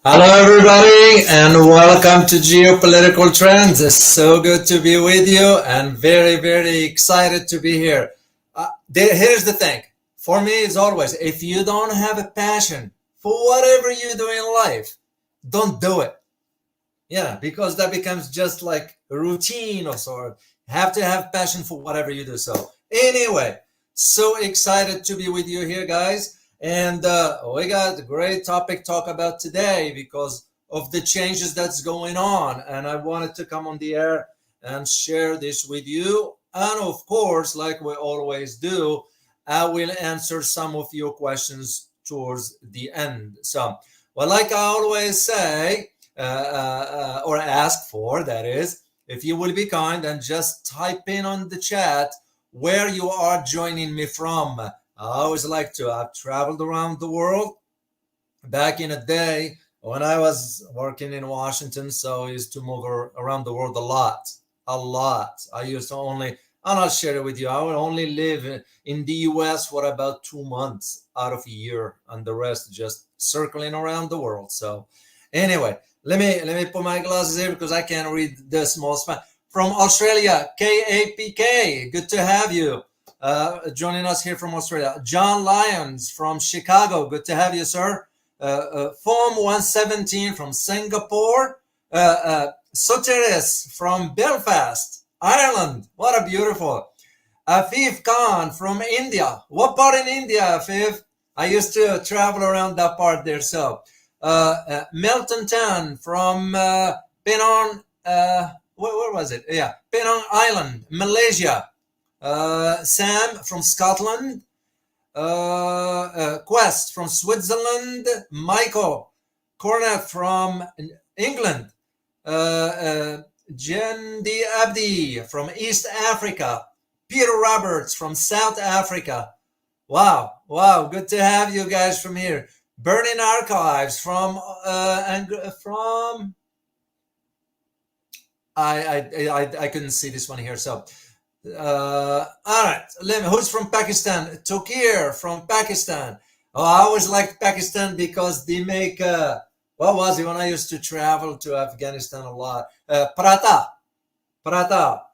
Hello, everybody, and welcome to Geopolitical Trends. It's so good to be with you and very, very excited to be here. Here's the thing for me, it's always if you don't have a passion for whatever you do in life, don't do it. Yeah, because that becomes just like a routine or sort. Have to have passion for whatever you do. So, anyway, so excited to be with you here, guys. And we got a great topic to talk about today because of the changes that's going on. And I wanted to come on the air and share this with you. And of course, like we always do, I will answer some of your questions towards the end. So, well, like I always say, or ask for, that is, if you will be kind and just type in on the chat where you are joining me from. I always like to. I've traveled around the world back in a day when I was working in Washington, so I used to move around the world a lot. A lot. I used to only, and I'll share it with you, I would only live in the US for about 2 months out of a year, and the rest just circling around the world. So, anyway, let me put my glasses here because I can't read the small span. From Australia, KAPK, good to have you. Joining us here from Australia. John Lyons from Chicago, good to have you, sir. Form 117 from Singapore. Soteris from Belfast, Ireland. What a beautiful. Afif Khan from India. What part in India, Afif? I used to travel around that part there. So, Melton Tan from Penang. Where was it? Yeah, Penang Island, Malaysia. Sam from Scotland. Quest from Switzerland. Michael Cornet from England. Jendi Abdi from East Africa. Peter Roberts from South Africa. Wow, wow, good to have you guys from here. Burning Archives from I couldn't see this one here. So all right, who's from Pakistan? Tokir from Pakistan. Oh, I always liked Pakistan because they make what was it when I used to travel to Afghanistan a lot? Paratha.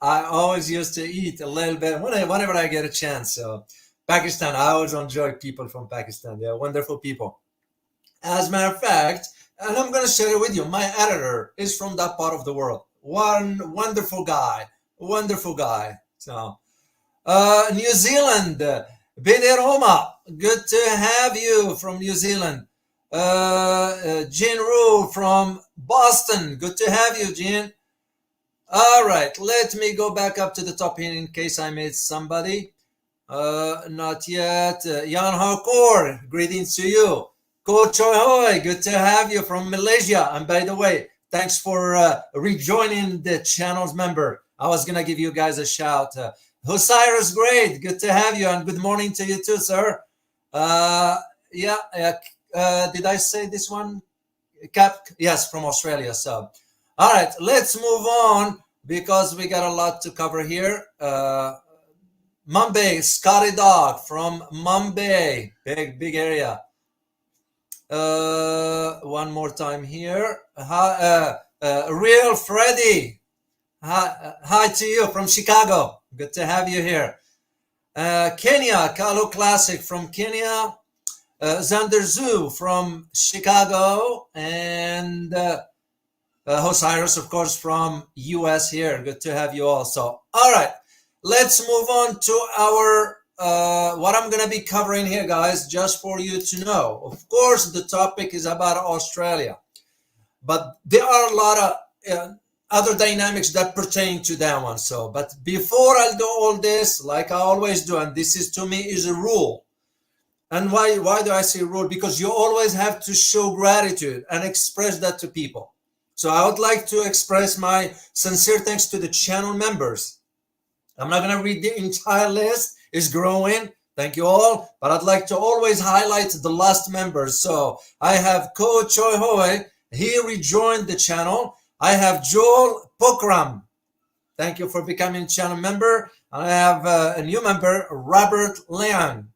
I always used to eat a little bit whenever I get a chance. So Pakistan, I always enjoy people from Pakistan. They're wonderful people. As a matter of fact, and I'm going to share it with you, my editor is from that part of the world. One wonderful guy, wonderful guy. So, New Zealand, Bideroma, good to have you from New Zealand. Jean Rue from Boston, good to have you, Jean. All right, let me go back up to the top here in case I missed somebody. Not yet. Jan Hakor, greetings to you. Ko Choi Hoi, good to have you from Malaysia. And by the way, thanks for rejoining the channel's member. I was going to give you guys a shout. Hosiris, great. Good to have you. And good morning to you too, sir. Yeah. Did I say this one? Cap? Yes, from Australia. So, all right, let's move on because we got a lot to cover here. Mumbai, Scotty Dog from Mumbai, big area. One more time here. Real Freddy. Hi to you from Chicago. Good to have you here. Kenya, Kalu Classic from Kenya. Xander Zoo from Chicago. And Osiris, of course, from US here. Good to have you also. All right, let's move on to our what I'm going to be covering here, guys, just for you to know. Of course, the topic is about Australia, but there are a lot of other dynamics that pertain to that one. So, but before I do all this, like I always do, and this is to me is a rule. And why do I say rule? Because you always have to show gratitude and express that to people. So I would like to express my sincere thanks to the channel members. I'm not going to read the entire list. It's growing. Thank you all. But I'd like to always highlight the last members. So I have Ko Choi Hoi. He rejoined the channel. I have Joel Pokram. Thank you for becoming channel member. I have a new member, Robert Leang.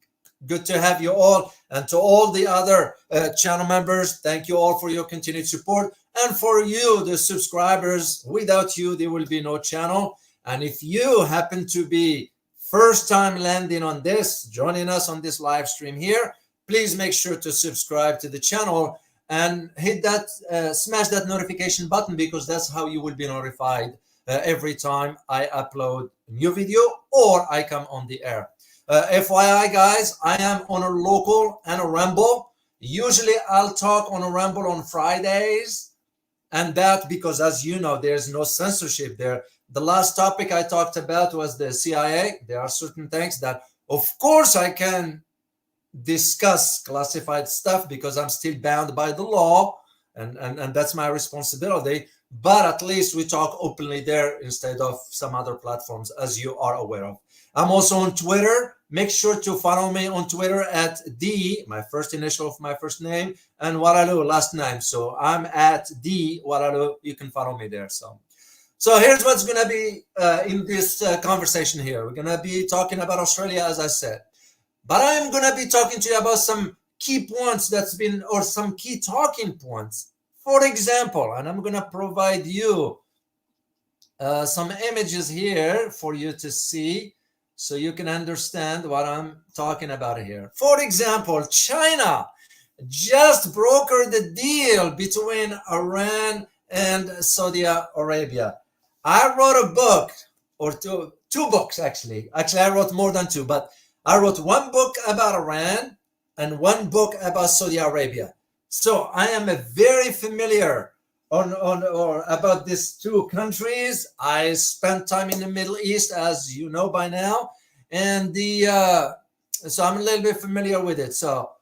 Good to have you all. And to all the other channel members, thank you all for your continued support. And for you, the subscribers, without you, there will be no channel. And if you happen to be first time landing on this, joining us on this live stream here, please make sure to subscribe to the channel and hit that, smash that notification button, because that's how you will be notified every time I upload a new video or I come on the air. FYI, guys, I am on a local and a ramble. Usually I'll talk on a ramble on Fridays, and that because, as you know, there's no censorship there. The last topic I talked about was the CIA. There are certain things that, of course, I can discuss classified stuff because I'm still bound by the law, and that's my responsibility. But at least we talk openly there instead of some other platforms, as you are aware of. I'm also on Twitter. Make sure to follow me on Twitter at D, my first initial of my first name, and Waralu, last name. So I'm at D Waralu. You can follow me there. So here's what's going to be in this conversation here. We're going to be talking about Australia, as I said. But I'm going to be talking to you about some key points that's been, or some key talking points. For example, and I'm going to provide you some images here for you to see, so you can understand what I'm talking about here. For example, China just brokered the deal between Iran and Saudi Arabia. I wrote a book, or two books actually. Actually, I wrote more than two, but I wrote one book about Iran and one book about Saudi Arabia. So I am very familiar or about these two countries. I spent time in the Middle East, as you know by now, and so I'm a little bit familiar with it. So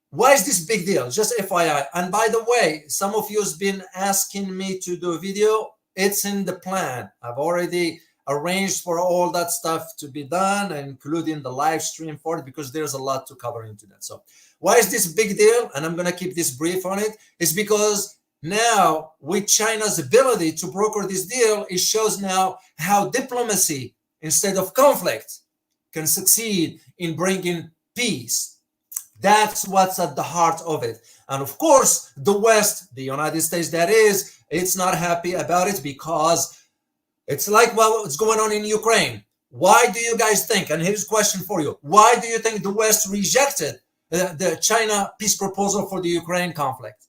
why is this big deal? Just FYI. And by the way, some of you has been asking me to do a video. It's in the plan. I've already arranged for all that stuff to be done, including the live stream for it, because there's a lot to cover into that. So why is this big deal? And I'm going to keep this brief on it. It's because now, with China's ability to broker this deal, it shows now how diplomacy, instead of conflict, can succeed in bringing peace. That's what's at the heart of it. And of course, the West, the United States, that is, it's not happy about it, because it's like, well, what's going on in Ukraine? Why do you guys think, and here's a question for you, why do you think the West rejected the China peace proposal for the Ukraine conflict?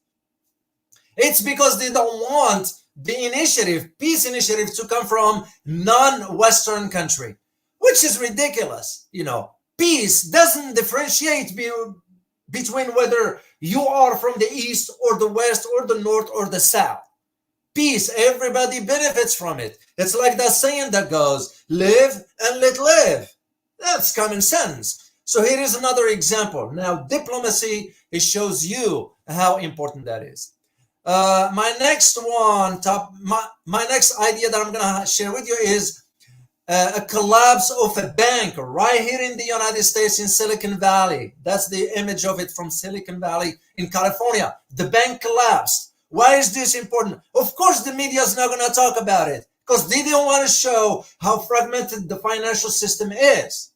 It's because they don't want the initiative, peace initiative, to come from non-Western country, which is ridiculous. You know, peace doesn't differentiate between whether you are from the East or the West or the North or the South. Peace, everybody benefits from it. It's like that saying that goes, live and let live. That's common sense. So here is another example. Now, diplomacy, it shows you how important that is. My next idea that I'm going to share with you is a collapse of a bank right here in the United States, in Silicon Valley. That's the image of it from Silicon Valley in California. The bank collapsed. Why is this important? Of course, the media is not going to talk about it, because they don't want to show how fragmented the financial system is.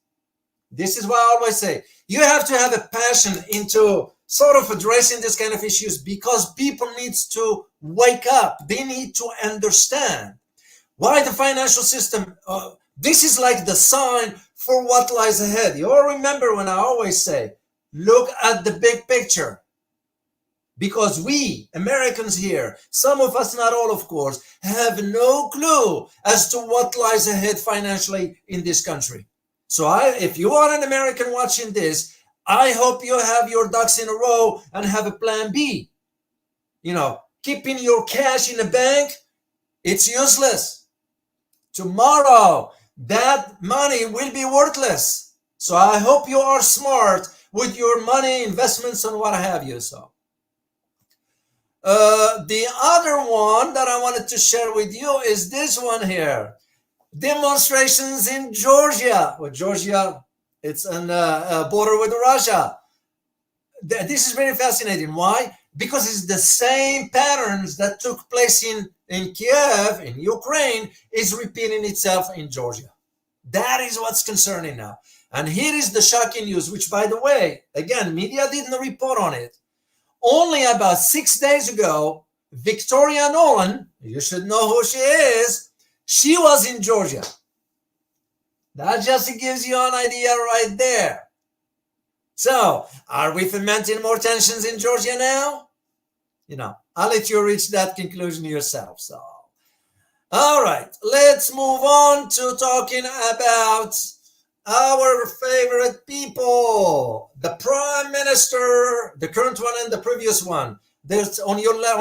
This is why I always say, you have to have a passion into sort of addressing this kind of issues, because people need to wake up. They need to understand why the financial system, this is like the sign for what lies ahead. You all remember when I always say, look at the big picture. Because we, Americans here, some of us, not all of course, have no clue as to what lies ahead financially in this country. So if you are an American watching this, I hope you have your ducks in a row and have a plan B. You know, keeping your cash in a bank, it's useless. Tomorrow, that money will be worthless. So I hope you are smart with your money, investments, and what have you. So the other one that I wanted to share with you is this one here. Demonstrations in Georgia. Well, Georgia, it's on a border with Russia. This is very fascinating. Why? Because it's the same patterns that took place in Kiev, in Ukraine, is repeating itself in Georgia. That is what's concerning now. And here is the shocking news, which, by the way, again, media didn't report on it. Only about 6 days ago, Victoria Nolan, you should know who she is, she was in Georgia. That just gives you an idea right there. So, are we fomenting more tensions in Georgia now? I'll let you reach that conclusion yourself. So, all right, let's move on to talking about our favorite people, the Prime Minister, the current one and the previous one. There's on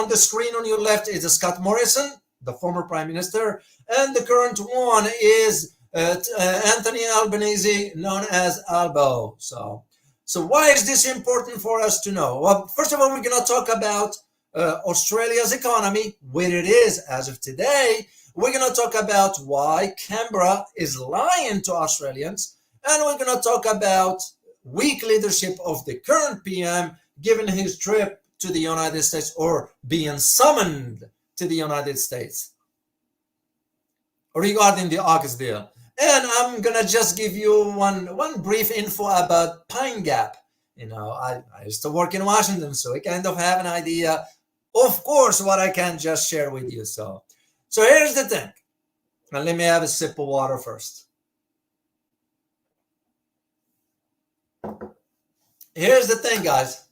the screen on your left is Scott Morrison, the former Prime Minister, and the current one is Anthony Albanese, known as Albo. So why is this important for us to know? Well, first of all, we're going to talk about Australia's economy, where it is as of today. We're going to talk about why Canberra is lying to Australians, and we're going to talk about weak leadership of the current PM given his trip to the United States, or being summoned to the United States, regarding the August deal. And I'm going to just give you one brief info about Pine Gap. I used to work in Washington, so I kind of have an idea, of course, what I can just share with you. So here's the thing. Now let me have a sip of water first. Here's the thing, guys.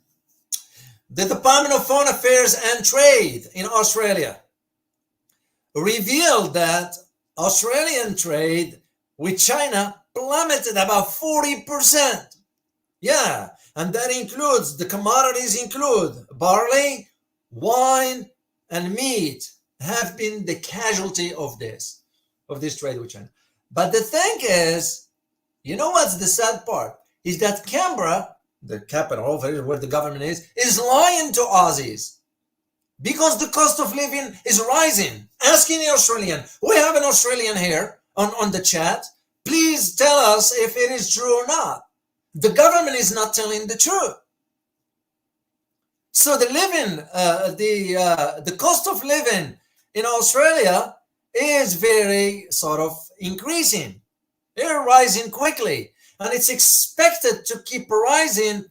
The Department of Foreign Affairs and Trade in Australia revealed that Australian trade with China plummeted about 40%. Yeah, and that includes, the commodities include barley, wine, and meat have been the casualty of this trade with China. But the thing is, you know what's the sad part? Is that Canberra, the capital where the government is lying to Aussies because the cost of living is rising. Asking the Australian, we have an Australian here on the chat, please tell us if it is true or not. The government is not telling the truth. So the cost of living in Australia is very sort of increasing. They're rising quickly. And it's expected to keep rising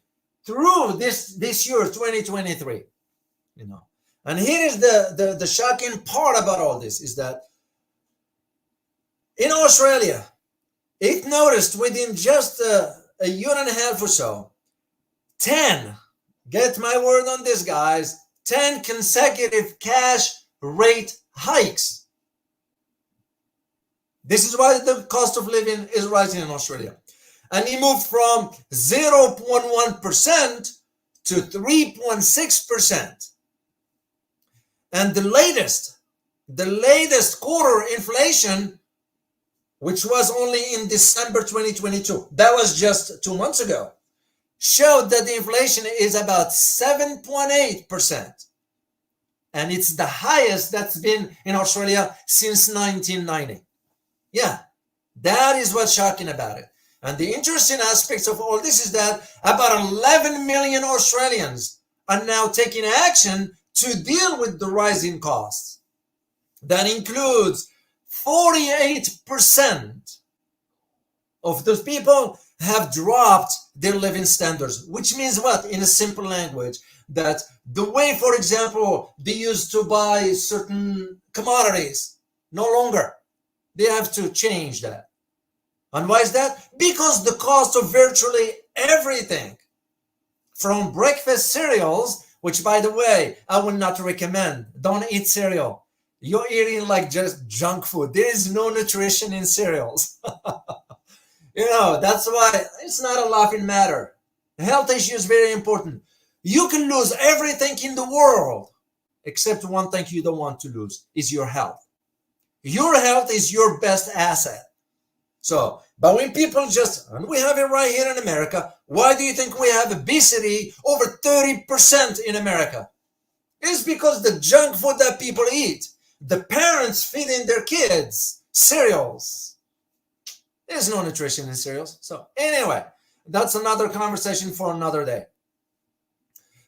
through this year, 2023. And here is the shocking part about all this, is that in Australia, it noticed within just a year and a half or so, 10, get my word on this, guys, 10 consecutive cash rate hikes. This is why the cost of living is rising in Australia. And he moved from 0.1% to 3.6%. And the latest quarter inflation, which was only in December 2022, that was just 2 months ago, showed that the inflation is about 7.8%. And it's the highest that's been in Australia since 1990. Yeah, that is what's shocking about it. And the interesting aspects of all this is that about 11 million Australians are now taking action to deal with the rising costs. That includes 48% of those people have dropped their living standards, which means what? In a simple language, that the way, for example, they used to buy certain commodities, no longer. They have to change that. And why is that? Because the cost of virtually everything, from breakfast cereals, which, by the way, I would not recommend. Don't eat cereal. You're eating like just junk food. There is no nutrition in cereals. That's why it's not a laughing matter. The health issue is very important. You can lose everything in the world, except one thing you don't want to lose is your health. Your health is your best asset. So, but when people and we have it right here in America, why do you think we have obesity over 30% in America? It's because the junk food that people eat, the parents feeding their kids cereals. There's no nutrition in cereals. So anyway, that's another conversation for another day.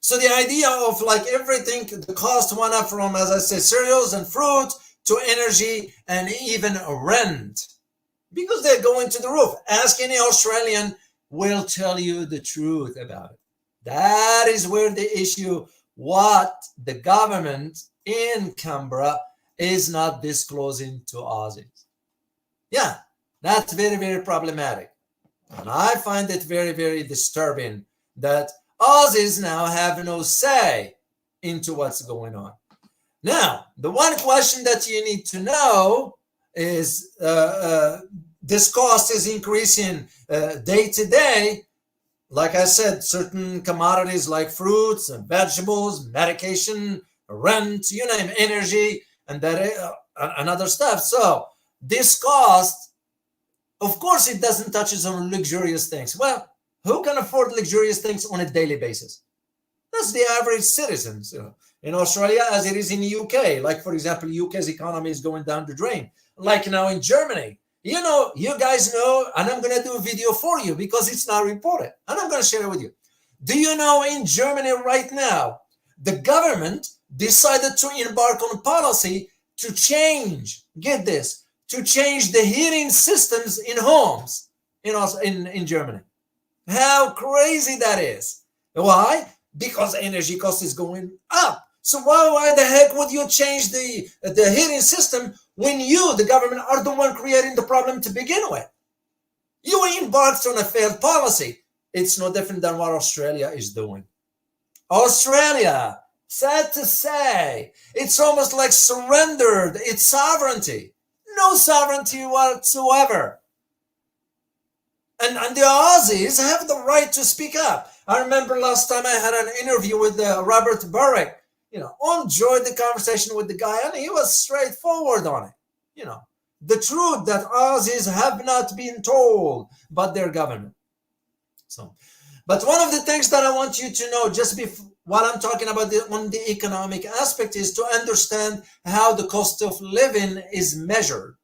So the idea of like everything, the cost went up from, as I said, cereals and fruit to energy and even rent. because they're going to the roof. Ask any Australian, will tell you the truth about it. That is where the issue, what the government in Canberra is not disclosing to Aussies. Yeah, that's very, very problematic. And I find it very, very disturbing that Aussies now have no say into what's going on. Now, the one question that you need to know is this cost is increasing day to day. Like I said, certain commodities like fruits and vegetables, medication, rent, you name, energy, and that and other stuff. So this cost, of course, it doesn't touch on luxurious things. Well, who can afford luxurious things on a daily basis? That's the average citizens, in Australia as it is in the UK. Like, for example, UK's economy is going down the drain. Like now in Germany, you guys know, and I'm going to do a video for you because it's not reported, and I'm going to share it with you. Do you know in Germany right now, the government decided to embark on a policy to change, get this, to change the heating systems in homes in Germany. How crazy that is. Why? Because energy cost is going up. So why the heck would you change the heating system when you, the government, are the one creating the problem to begin with? You embarked on a failed policy. It's no different than what Australia is doing. Australia, sad to say, it's almost like surrendered its sovereignty. No sovereignty whatsoever. And the Aussies have the right to speak up. I remember last time I had an interview with Robert Burrick. Enjoyed the conversation with the guy, and he was straightforward on it. The truth that Aussies have not been told by their government. So, but one of the things that I want you to know, just while I'm talking about on the economic aspect, is to understand how the cost of living is measured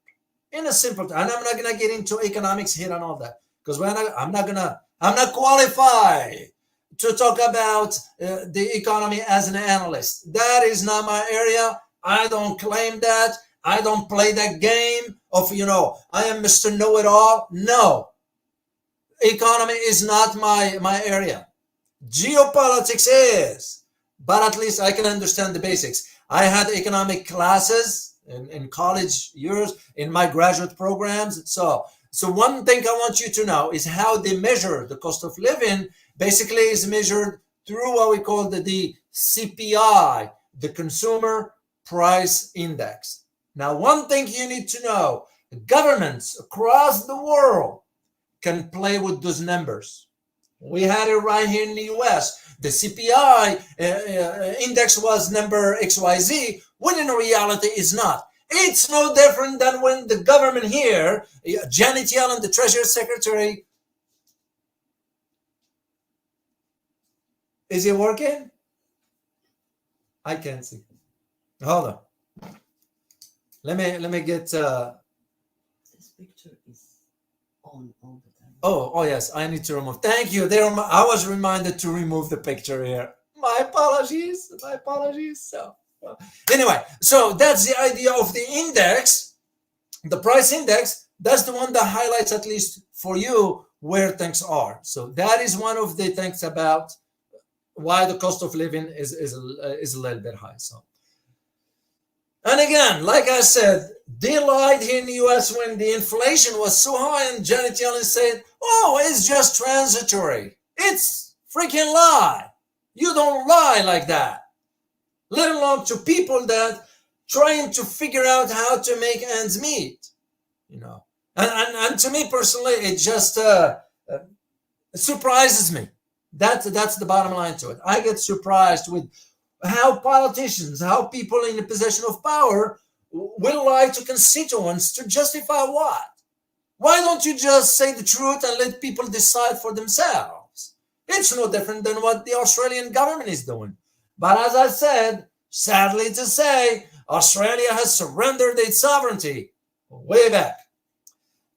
in a simple. And I'm not gonna get into economics here and all that, because I'm not qualified to talk about the economy as an analyst. That is not my area. I don't claim that. I don't play that game of, I am Mr. Know-it-all. No. Economy is not my area. Geopolitics is. But at least I can understand the basics. I had economic classes in college years, in my graduate programs. So one thing I want you to know is how they measure the cost of living. Basically is measured through what we call the CPI, the Consumer Price Index. Now, one thing you need to know, governments across the world can play with those numbers. We had it right here in the US. The CPI index was number XYZ, when in reality is not. It's no different than when the government here, Janet Yellen, the Treasury Secretary, is it working? I can't see. Hold on. Let me get. This picture is on all the time. Oh yes, I need to remove. Thank you. I was reminded to remove the picture here. My apologies. So anyway, so that's the idea of the index, the price index. That's the one that highlights, at least for you, where things are. So that is one of the things about why the cost of living is a little bit high. So, and again, like I said, they lied here in the US when the inflation was so high, and Janet Yellen said, "Oh, it's just transitory." It's freaking lie. You don't lie like that. Let alone to people that trying to figure out how to make ends meet. And to me personally, it just surprises me. That's the bottom line to it. I get surprised with how politicians, how people in the possession of power will lie to constituents to justify what? Why don't you just say the truth and let people decide for themselves? It's no different than what the Australian government is doing. But as I said, sadly to say, Australia has surrendered its sovereignty way back.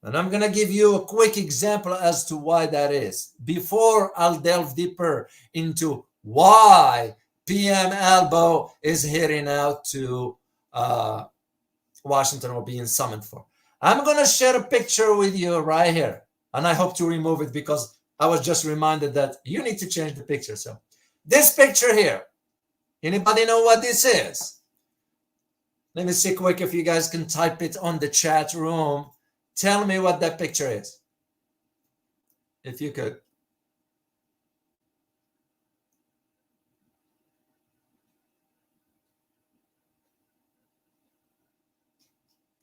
And I'm going to give you a quick example as to why that is, before I'll delve deeper into why PM Albo is heading out to Washington or being summoned for. I'm going to share a picture with you right here. And I hope to remove it because I was just reminded that you need to change the picture. So this picture here, anybody know what this is? Let me see quick if you guys can type it on the chat room. Tell me what that picture is, if you could.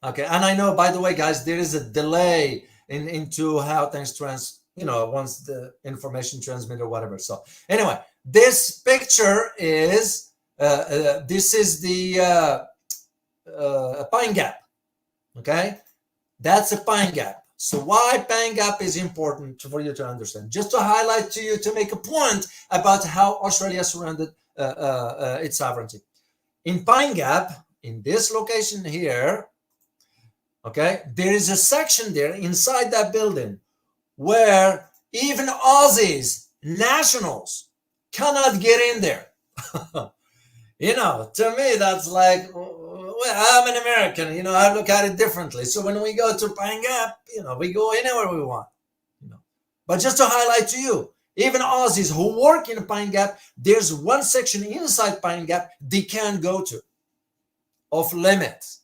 Okay, and I know, by the way, guys, there is a delay into how things once the information transmit or whatever. So anyway, this picture is this is the Pine Gap. Okay, that's a Pine Gap. So why Pine Gap is important for you to understand? Just to highlight to you, to make a point about how Australia surrendered its sovereignty. In Pine Gap, in this location here, okay, there is a section there inside that building where even Aussies, nationals, cannot get in there. To me, that's like, well, I'm an American, I look at it differently. So when we go to Pine Gap, we go anywhere we want. But just to highlight to you, even Aussies who work in Pine Gap, there's one section inside Pine Gap they can't go to, off limits.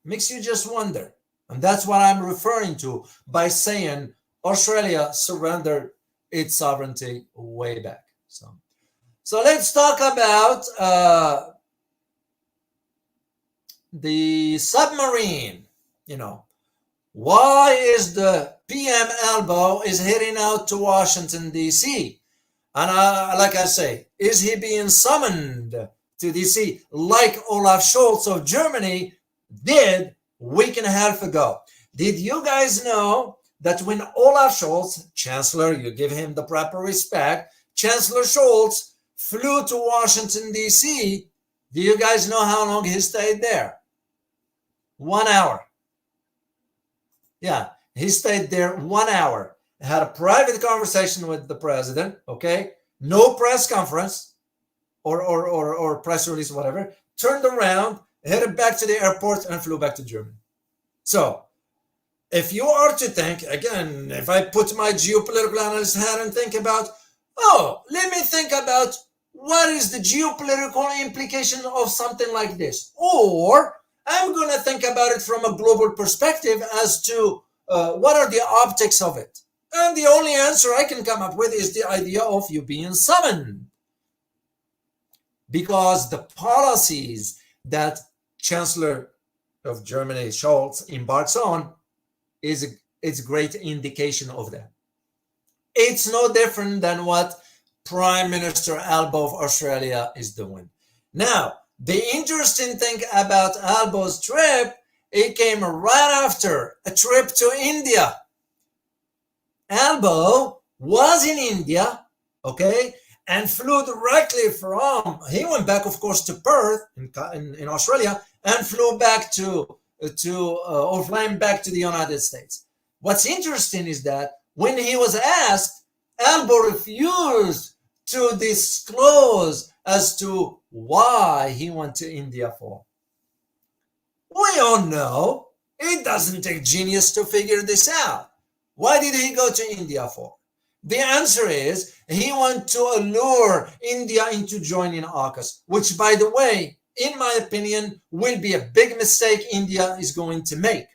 Makes you just wonder. And that's what I'm referring to by saying Australia surrendered its sovereignty way back. So let's talk about the submarine. Why is the PM Albo is heading out to Washington, D.C.? And like I say, is he being summoned to D.C. like Olaf Scholz of Germany did a week and a half ago? Did you guys know that when Olaf Scholz, Chancellor, you give him the proper respect, Chancellor Scholz flew to Washington, D.C., do you guys know how long he stayed there? 1 hour. Yeah, he stayed there 1 hour, had a private conversation with the president, okay? No press conference or press release, whatever. Turned around, headed back to the airport, and flew back to Germany. So, if you are to think, again, if I put my geopolitical analyst hat and think about, let me think about what is the geopolitical implication of something like this. Or I'm going to think about it from a global perspective as to what are the optics of it. And the only answer I can come up with is the idea of you being summoned. Because the policies that Chancellor of Germany, Scholz, embarks on is a great indication of that. It's no different than what Prime Minister Albo of Australia is doing. Now, the interesting thing about Albo's trip, it came right after a trip to India. Albo was in India, okay, and flew directly he went back, of course, to Perth in Australia, and flew back or flying back to the United States. What's interesting is that when he was asked, Albo refused to disclose as to why he went to India for. We all know it doesn't take genius to figure this out. Why did he go to India for? The answer is he wanted to allure India into joining AUKUS, which, by the way, in my opinion, will be a big mistake India is going to make.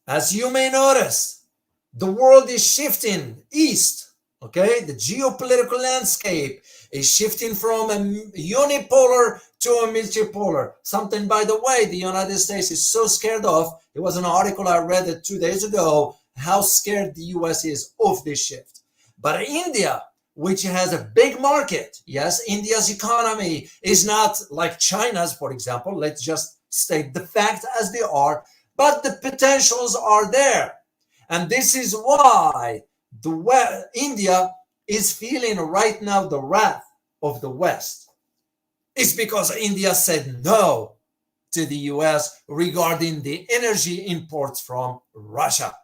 As you may notice, the world is shifting east, okay? The geopolitical landscape is shifting from a unipolar to a multipolar. Something, by the way, the United States is so scared of. It was an article I read 2 days ago, how scared the US is of this shift. But India, which has a big market, yes, India's economy is not like China's, for example. Let's just state the facts as they are, but the potentials are there. And this is why India is feeling right now the wrath of the West. It's because India said no to the US regarding the energy imports from Russia.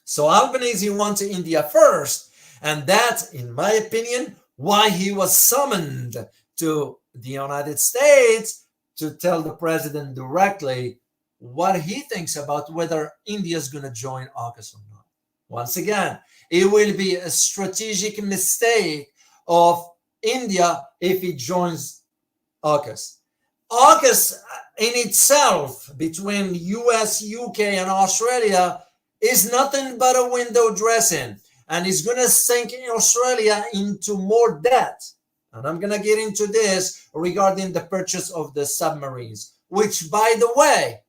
So Albanese went to India first, and that's, in my opinion, why he was summoned to the United States to tell the president directly what he thinks about whether India is going to join AUKUS or not. Once again, it will be a strategic mistake of India if it joins AUKUS. AUKUS in itself, between US, UK, and Australia, is nothing but a window dressing, and it's going to sink Australia into more debt. And I'm going to get into this regarding the purchase of the submarines, which, by the way,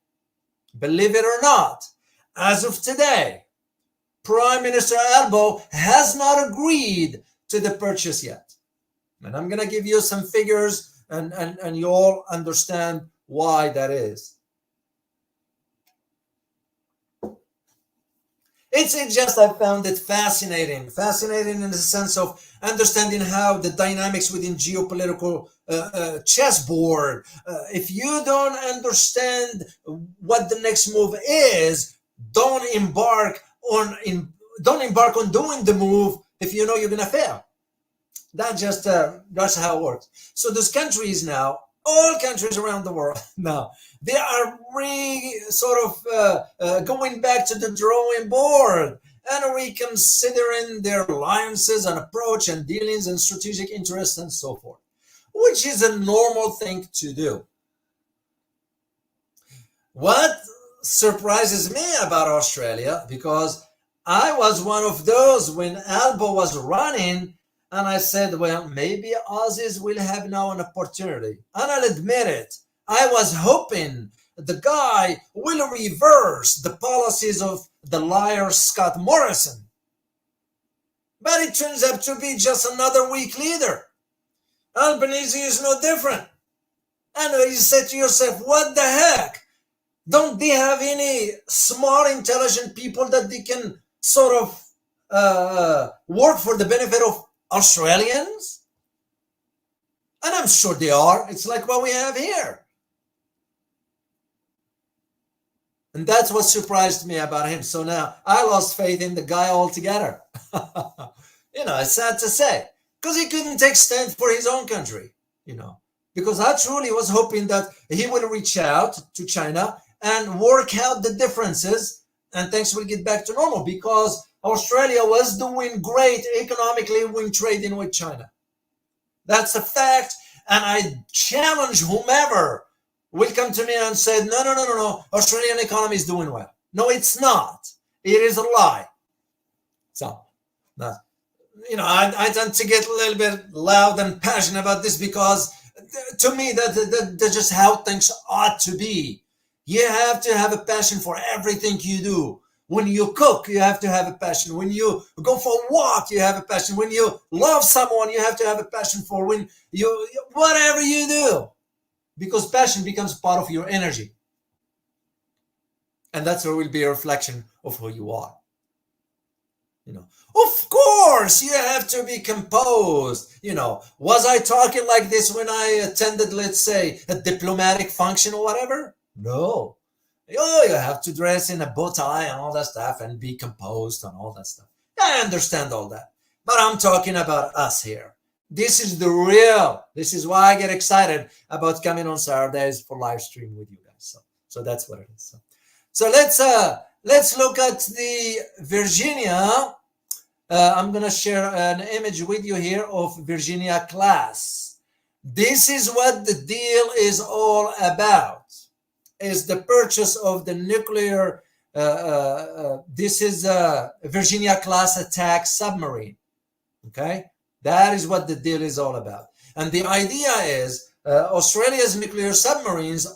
believe it or not, as of today, Prime Minister Albo has not agreed to the purchase yet. And I'm going to give you some figures, and you all understand why that is. It's just, I found it fascinating in the sense of understanding how the dynamics within geopolitical chessboard. If you don't understand what the next move is, don't embark on doing the move if you know you're gonna fail. That's how it works. So those countries now, all countries around the world now, they are going back to the drawing board and reconsidering their alliances and approach and dealings and strategic interests and so forth, which is a normal thing to do. What surprises me about Australia, because I was one of those when Albo was running, and I said, well, maybe Aussies will have now an opportunity. And I'll admit it, I was hoping the guy will reverse the policies of the liar Scott Morrison. But it turns out to be just another weak leader. Albanese is no different. And you say to yourself, what the heck? Don't they have any smart, intelligent people that they can work for the benefit of Australians? And I'm sure they are. It's like what we have here. And that's what surprised me about him. So now I lost faith in the guy altogether. It's sad to say, because he couldn't take stand for his own country, because I truly was hoping that he would reach out to China and work out the differences, and things will get back to normal, because Australia was doing great economically when trading with China. That's a fact, and I challenge whomever will come to me and say, no, Australian economy is doing well. No, it's not. It is a lie. So, I tend to get a little bit loud and passionate about this, because to me, that's just how things ought to be. You have to have a passion for everything you do. When you cook, you have to have a passion. When you go for a walk, you have a passion. When you love someone, you have to have a passion for whatever you do. Because passion becomes part of your energy. And that's where will be a reflection of who you are. Of course, you have to be composed. Was I talking like this when I attended, let's say, a diplomatic function or whatever? No. You have to dress in a bow tie and all that stuff and be composed and all that stuff. I understand all that. But I'm talking about us here. This is the real. This is why I get excited about coming on Saturdays for live stream with you guys. So that's what it is. So let's look at the Virginia. I'm going to share an image with you here of Virginia class. This is what the deal is all about. Is the purchase of the nuclear, this is a Virginia class attack submarine, okay? That is what the deal is all about. And the idea is Australia's nuclear submarines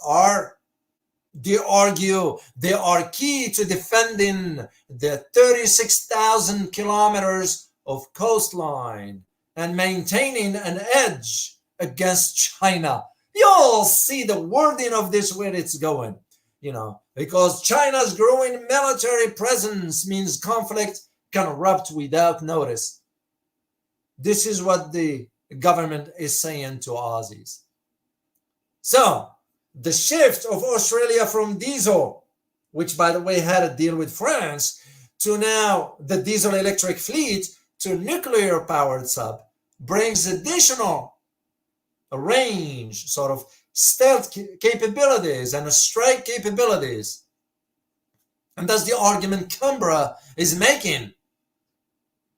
they argue, they are key to defending the 36,000 kilometers of coastline and maintaining an edge against China. You'll see the wording of this where it's going, because China's growing military presence means conflict can erupt without notice. This is what the government is saying to Aussies. So the shift of Australia from diesel, which by the way had a deal with France, to now the diesel electric fleet to nuclear powered sub brings additional range, stealth capabilities and strike capabilities. And that's the argument Canberra is making.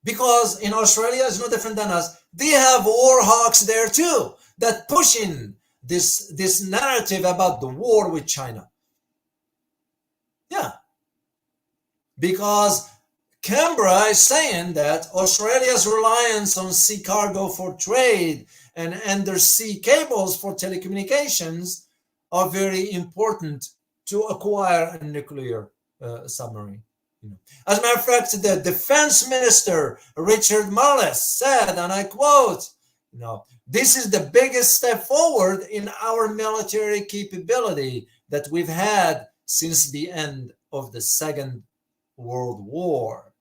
Because in Australia, it's no different than us. They have war hawks there too, that pushing this narrative about the war with China. Yeah. Because Canberra is saying that Australia's reliance on sea cargo for trade and undersea cables for telecommunications are very important to acquire a nuclear submarine. As a matter of fact, the defense minister, Richard Marles, said, and I quote, this is the biggest step forward in our military capability that we've had since the end of the Second World War.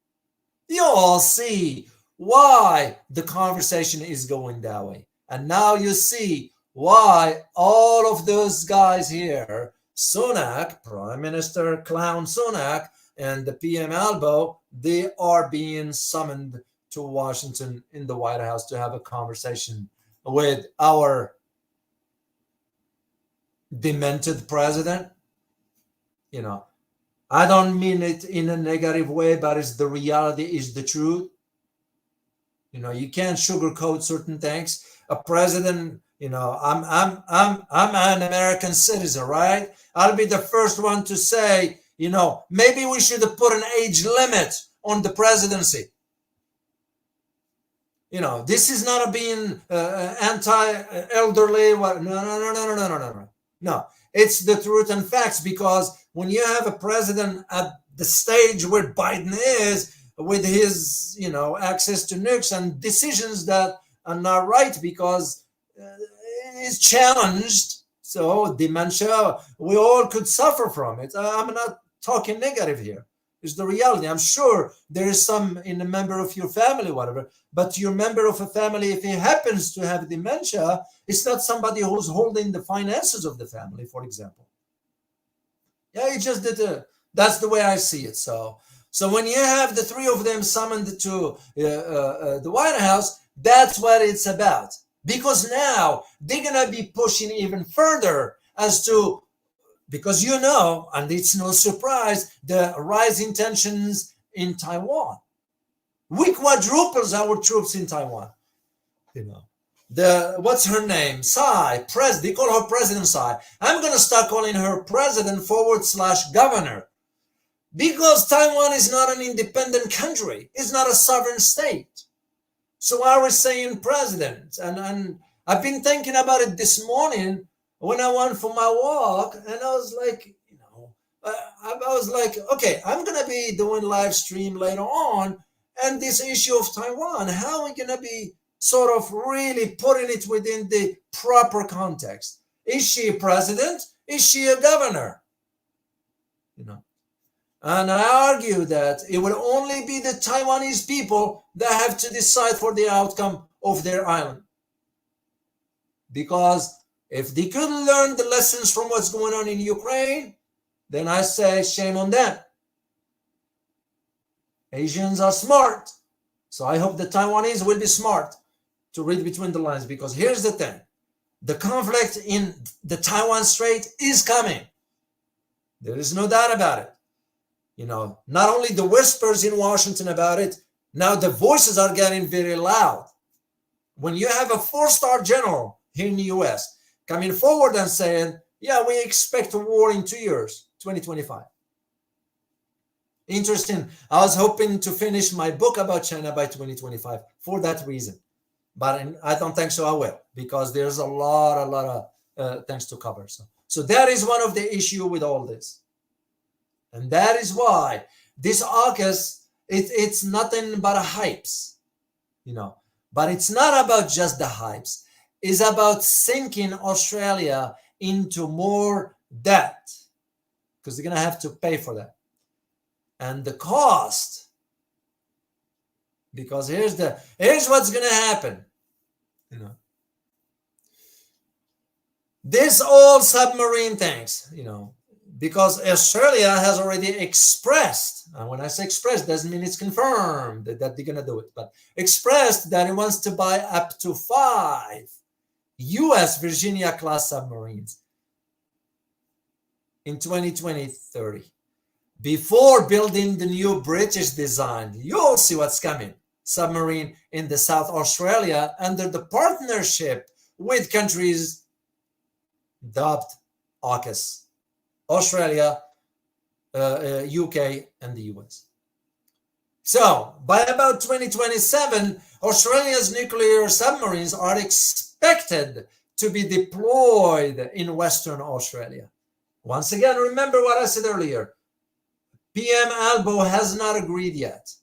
You all see why the conversation is going that way. And now you see why all of those guys here, Sunak, Prime Minister Clown Sunak, and the PM Albo, they are being summoned to Washington in the White House to have a conversation with our demented president. I don't mean it in a negative way, but it's the reality, is the truth. You can't sugarcoat certain things. A president, I'm an American citizen, right? I'll be the first one to say, maybe we should have put an age limit on the presidency. This is not being anti-elderly. No. It's the truth and facts, because when you have a president at the stage where Biden is, with his, access to nukes and decisions that are not right because it's challenged. So dementia, we all could suffer from it. I'm not talking negative here. It's the reality. I'm sure there is some in a member of your family, whatever, but your member of a family, if he happens to have dementia, it's not somebody who's holding the finances of the family, for example. Yeah, it just did. That's the way I see it. So when you have the three of them summoned to the White House, that's what it's about. Because now they're going to be pushing even further as to, because and it's no surprise, the rising tensions in Taiwan. We quadruples our troops in Taiwan. What's her name? Tsai, they call her President Tsai. I'm going to start calling her President / Governor. Because Taiwan is not an independent country. It's not a sovereign state. So I was saying president. And I've been thinking about it this morning when I went for my walk. And I was like, I was like, okay, I'm going to be doing live stream later on. And this issue of Taiwan, how are we going to be sort of really putting it within the proper context? Is she a president? Is she a governor? And I argue that it will only be the Taiwanese people that have to decide for the outcome of their island. Because if they could learn the lessons from what's going on in Ukraine, then I say shame on them. Asians are smart. So I hope the Taiwanese will be smart to read between the lines, because here's the thing. The conflict in the Taiwan Strait is coming. There is no doubt about it. Not only the whispers in Washington about it, now the voices are getting very loud. When you have a 4-star general here in the US coming forward and saying, yeah, we expect a war in 2 years, 2025. Interesting. I was hoping to finish my book about China by 2025 for that reason. But I don't think so I will, because there's a lot of things to cover. So that is one of the issue with all this. And that is why this AUKUS, it's nothing but a hypes, But it's not about just the hypes. It's about sinking Australia into more debt, because they're going to have to pay for that. And the cost, because here's what's going to happen. This all submarine things, because Australia has already expressed, and when I say expressed, doesn't mean it's confirmed that they're going to do it, but expressed that it wants to buy up to 5 US Virginia class submarines in 2020-30. Before building the new British design, you'll see what's coming. Submarine in the South Australia under the partnership with countries dubbed AUKUS, Australia, UK, and the US. So, by about 2027, Australia's nuclear submarines are expected to be deployed in Western Australia. Once again, remember what I said earlier. PM Albo has not agreed yet.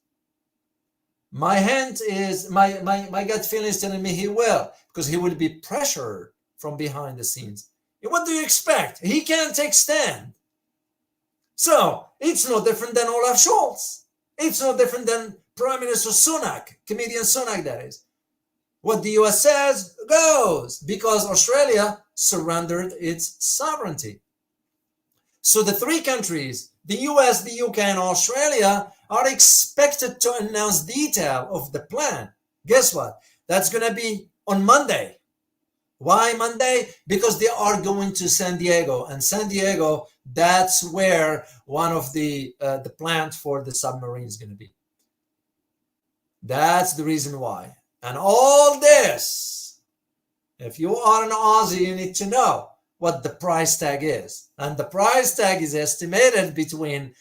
My hint is, my gut feeling is telling me he will, because he will be pressured from behind the scenes. What do you expect? He can't take stand. So, it's no different than Olaf Scholz. It's no different than Prime Minister Sunak, comedian Sunak, that is. What the US says goes, because Australia surrendered its sovereignty. So the three countries, the US, the UK, and Australia, are expected to announce detail of the plan. Guess what? That's going to be on Monday. Why Monday? Because they are going to San Diego, and San Diego, that's where one of the plant for the submarine is going to be. That's the reason why. And all this, if you are an Aussie, you need to know what the price tag is. And the price tag is estimated between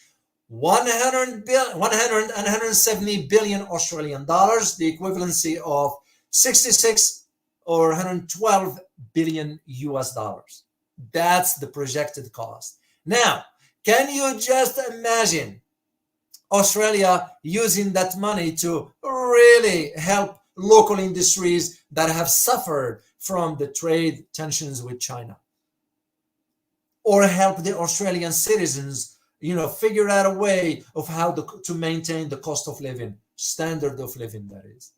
100 and 170 billion Australian dollars, the equivalency of 66 or 112 billion US dollars. That's the projected cost. Now, can you just imagine Australia using that money to really help local industries that have suffered from the trade tensions with China? Or help the Australian citizens, figure out a way of how to maintain the cost of living, standard of living, that is.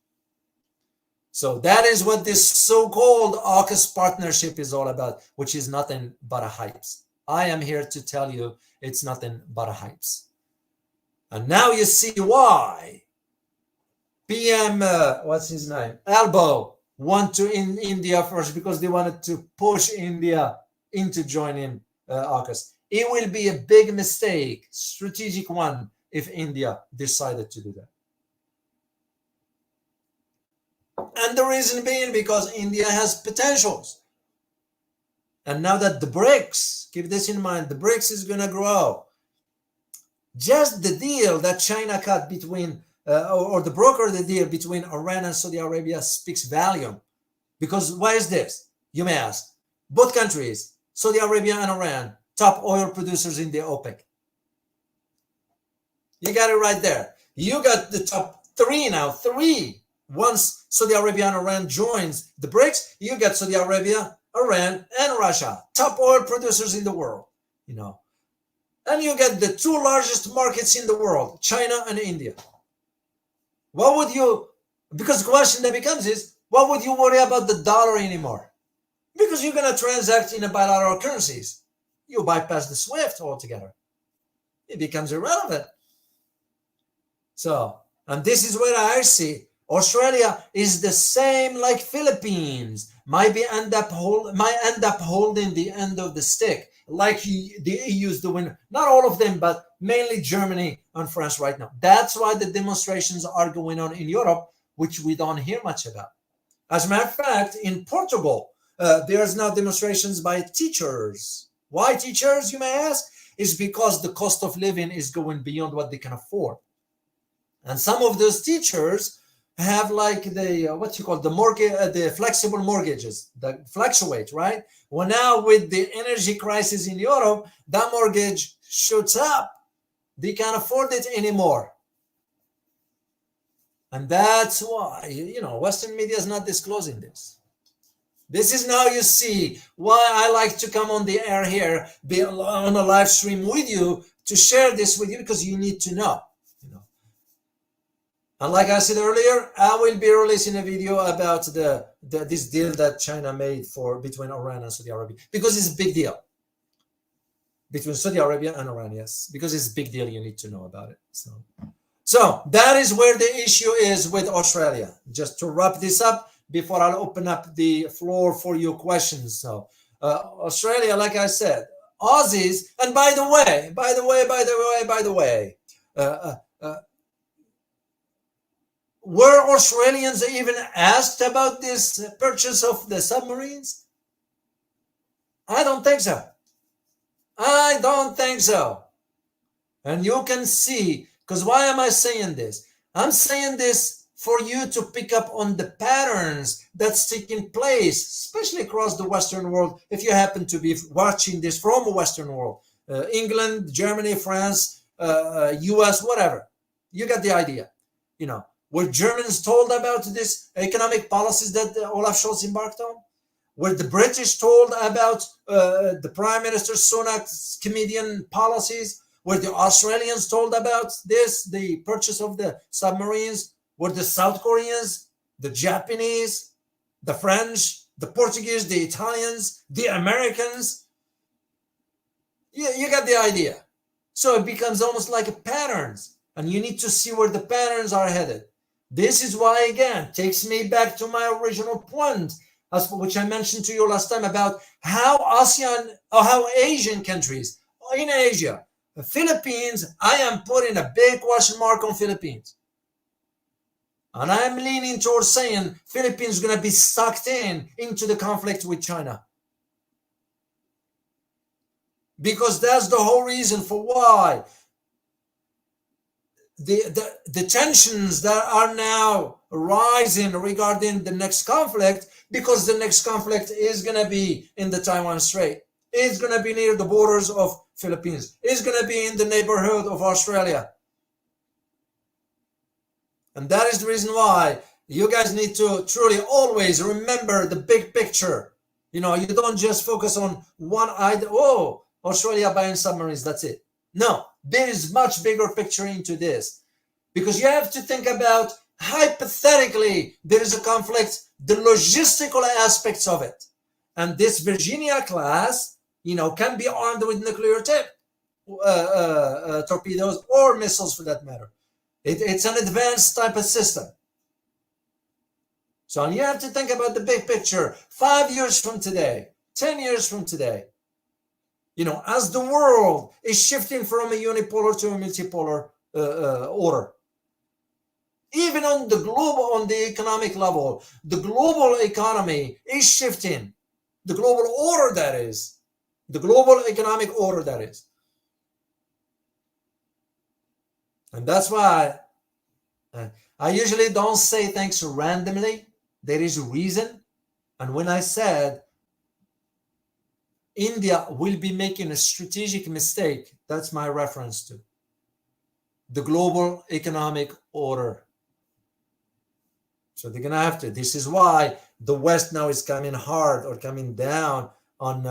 So that is what this so-called AUKUS partnership is all about, which is nothing but a hypes. I am here to tell you it's nothing but a hypes. And now you see why PM, what's his name? Albo went to India first, because they wanted to push India into joining AUKUS. It will be a big mistake, strategic one, if India decided to do that. And the reason being because India has potentials. And now that the BRICS, keep this in mind, the BRICS is going to grow. Just the deal that China cut between, or the broker the deal between Iran and Saudi Arabia speaks volume. Because why is this? You may ask. Both countries, Saudi Arabia and Iran, top oil producers in the OPEC. You got it right there. You got the top three now, three. Once Saudi Arabia and Iran joins the BRICS, you get Saudi Arabia, Iran, and Russia, top oil producers in the world, And you get the two largest markets in the world, China and India. What would you, because the question that becomes is, what would you worry about the dollar anymore? Because you're going to transact in a bilateral currencies. You bypass the SWIFT altogether. It becomes irrelevant. So, and this is where I see Australia is the same like Philippines. Might end up holding the end of the stick, like the EU is doing. Not all of them, but mainly Germany and France right now. That's why the demonstrations are going on in Europe, which we don't hear much about. As a matter of fact, in Portugal, there's now demonstrations by teachers. Why teachers, you may ask? Is because the cost of living is going beyond what they can afford. And some of those teachers have like the mortgage, the flexible mortgages that fluctuate, right? Well, now with the energy crisis in Europe, that mortgage shoots up. They can't afford it anymore. And that's why, Western media is not disclosing this. This is now you see why I like to come on the air here, be on a live stream with you to share this with you, because you need to know. And like I said earlier, I will be releasing a video about this deal that China made between Iran and Saudi Arabia, because it's a big deal. Between Saudi Arabia and Iran, yes, because it's a big deal. You need to know about it. So that is where the issue is with Australia. Just to wrap this up, before I'll open up the floor for your questions. So Australia, like I said, Aussies, and by the way, uh, uh, were Australians even asked about this purchase of the submarines? I don't think so. I don't think so. And you can see, because why am I saying this? I'm saying this for you to pick up on the patterns that's taking place, especially across the Western world, if you happen to be watching this from the Western world, England, Germany, France, US, whatever. You get the idea. You know, were Germans told about this economic policies that Olaf Scholz embarked on? Were the British told about the Prime Minister Sunak's Canadian policies? Were the Australians told about this, the purchase of the submarines? Were the South Koreans, the Japanese, the French, the Portuguese, the Italians, the Americans? You got the idea. So it becomes almost like a patterns, and you need to see where the patterns are headed. This is why, again, takes me back to my original point, which I mentioned to you last time about how ASEAN or how Asian countries in Asia, the Philippines, I am putting a big question mark on Philippines. And I'm leaning towards saying Philippines is going to be sucked into the conflict with China. Because that's the whole reason for why the tensions that are now rising regarding the next conflict, because the next conflict is going to be in the Taiwan Strait. It's going to be near the borders of Philippines. It's going to be in the neighborhood of Australia. And that is the reason why you guys need to truly always remember the big picture. You know, you don't just focus on one item. Oh, Australia buying submarines, that's it. No, there is much bigger picture into this. Because you have to think about, hypothetically, there is a conflict, the logistical aspects of it. And this Virginia class, you know, can be armed with nuclear torpedoes or missiles for that matter. It's an advanced type of system. So you have to think about the big picture. 5 years from today, 10 years from today, you know, as the world is shifting from a unipolar to a multipolar order. Even on the global, on the economic level, the global economy is shifting. The global order, that is. The global economic order, that is. And that's why I usually don't say things randomly. There is a reason. And when I said India will be making a strategic mistake, that's my reference to the global economic order. So they're going to have to. This is why the West now is coming hard or coming down on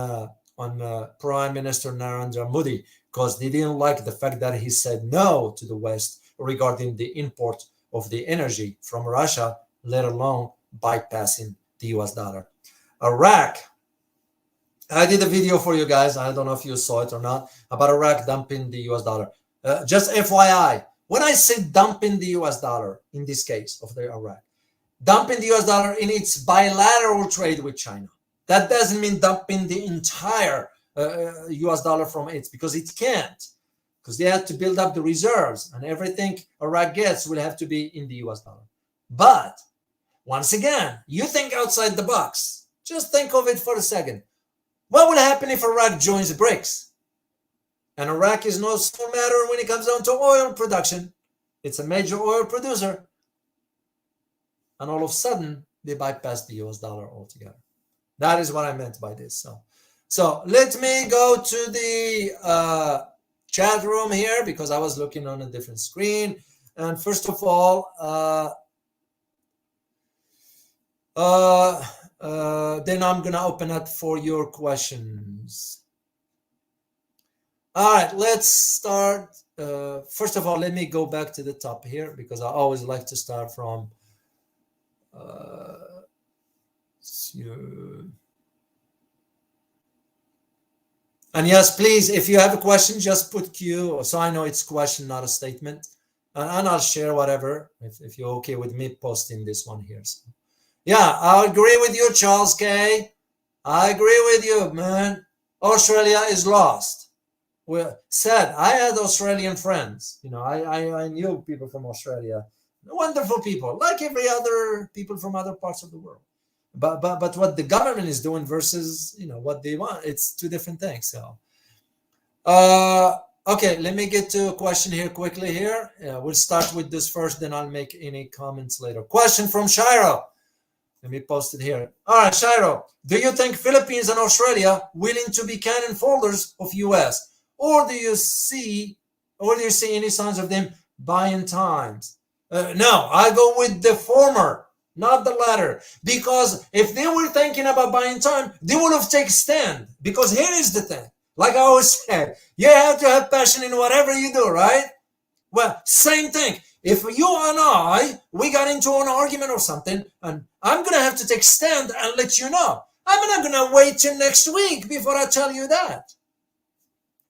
Prime Minister Narendra Modi, because they didn't like the fact that he said no to the West regarding the import of the energy from Russia, let alone bypassing the US dollar. Iraq. I did a video for you guys. I don't know if you saw it or not, about Iraq dumping the US dollar. Just FYI, when I say dumping the US dollar, in this case of the Iraq, dumping the US dollar in its bilateral trade with China, that doesn't mean dumping the entire US dollar from it, because it can't, because they have to build up the reserves, and everything Iraq gets will have to be in the US dollar. But once again, you think outside the box. Just think of it for a second. What will happen if Iraq joins the BRICS? And Iraq is no small matter when it comes down to oil production. It's a major oil producer. And all of a sudden, they bypass the US dollar altogether. That is what I meant by this. So let me go to the chat room here, because I was looking on a different screen. And first of all, then I'm going to open up for your questions. All right, let's start. First of all, let me go back to the top here, because I always like to start from and yes, please, if you have a question, just put Q, so I know it's a question, not a statement, and I'll share whatever if you're okay with me posting this one here. So Yeah, I agree with you, Charles K. I agree with you, man. Australia is lost. Well, sad. I had Australian friends. I knew people from Australia, wonderful people, like every other people from other parts of the world. But what the government is doing versus what they want, it's two different things. So, okay, let me get to a question here quickly. Here, we'll start with this first, then I'll make any comments later. Question from Shiro. Let me post it here. All right, Shiro, do you think Philippines and Australia willing to be cannon folders of US? Or do you see any signs of them buying times? No, I go with the former, not the latter. Because if they were thinking about buying time, they would have taken stand. Because here is the thing. Like I always said, you have to have passion in whatever you do, right? Well, same thing. If you and we got into an argument or something, and I'm going to have to take stand and let you know. I'm not going to wait till next week before I tell you that.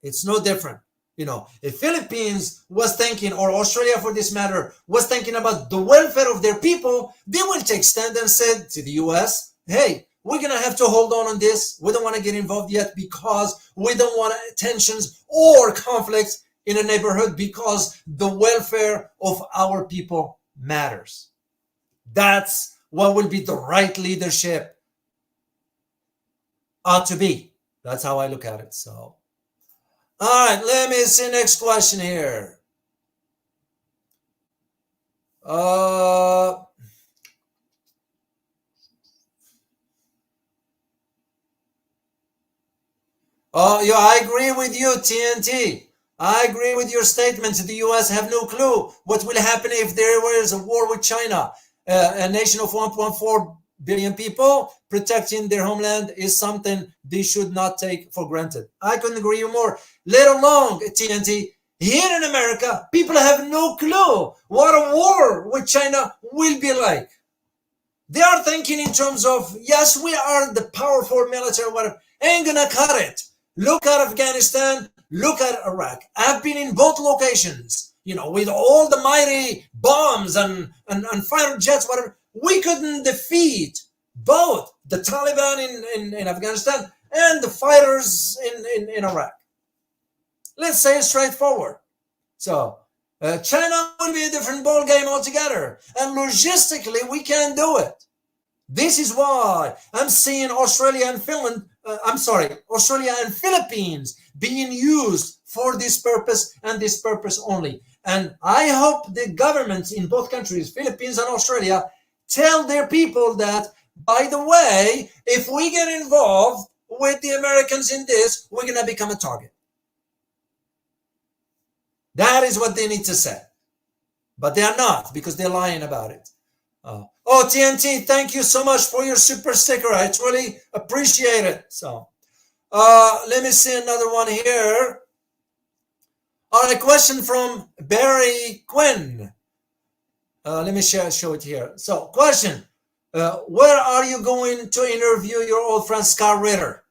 It's no different. If Philippines was thinking, or Australia for this matter, was thinking about the welfare of their people, they will take stand and said to the US, hey, we're going to have to hold on this. We don't want to get involved yet because we don't want tensions or conflicts in a neighborhood because the welfare of our people matters. That's what will be the right leadership ought to be. That's how I look at it. So, all right, let me see next question here. Oh, yeah, I agree with you, TNT. I agree with your statement. The US have no clue what will happen if there was a war with China. A nation of 1.4 billion people protecting their homeland is something they should not take for granted. I couldn't agree more. Let alone, TNT, here in America, people have no clue what a war with China will be like. They are thinking in terms of, yes, we are the powerful military, whatever. Ain't gonna cut it. Look at Afghanistan, look at Iraq. I've been in both locations, with all the mighty bombs and fighter jets, whatever. We couldn't defeat both the Taliban in Afghanistan and the fighters in Iraq. Let's say it straightforward. So, China will be a different ball game altogether. And logistically, we can't do it. This is why I'm seeing Australia and Philippines being used for this purpose and this purpose only. And I hope the governments in both countries, Philippines and Australia, tell their people that, by the way, if we get involved with the Americans in this, we're going to become a target. That is what they need to say. But they are not, because they're lying about it. TNT, thank you so much for your super sticker. I truly appreciate it. So, let me see another one here. A question from Barry Quinn. Let me show it here. So, question. Where are you going to interview your old friend Scott Ritter?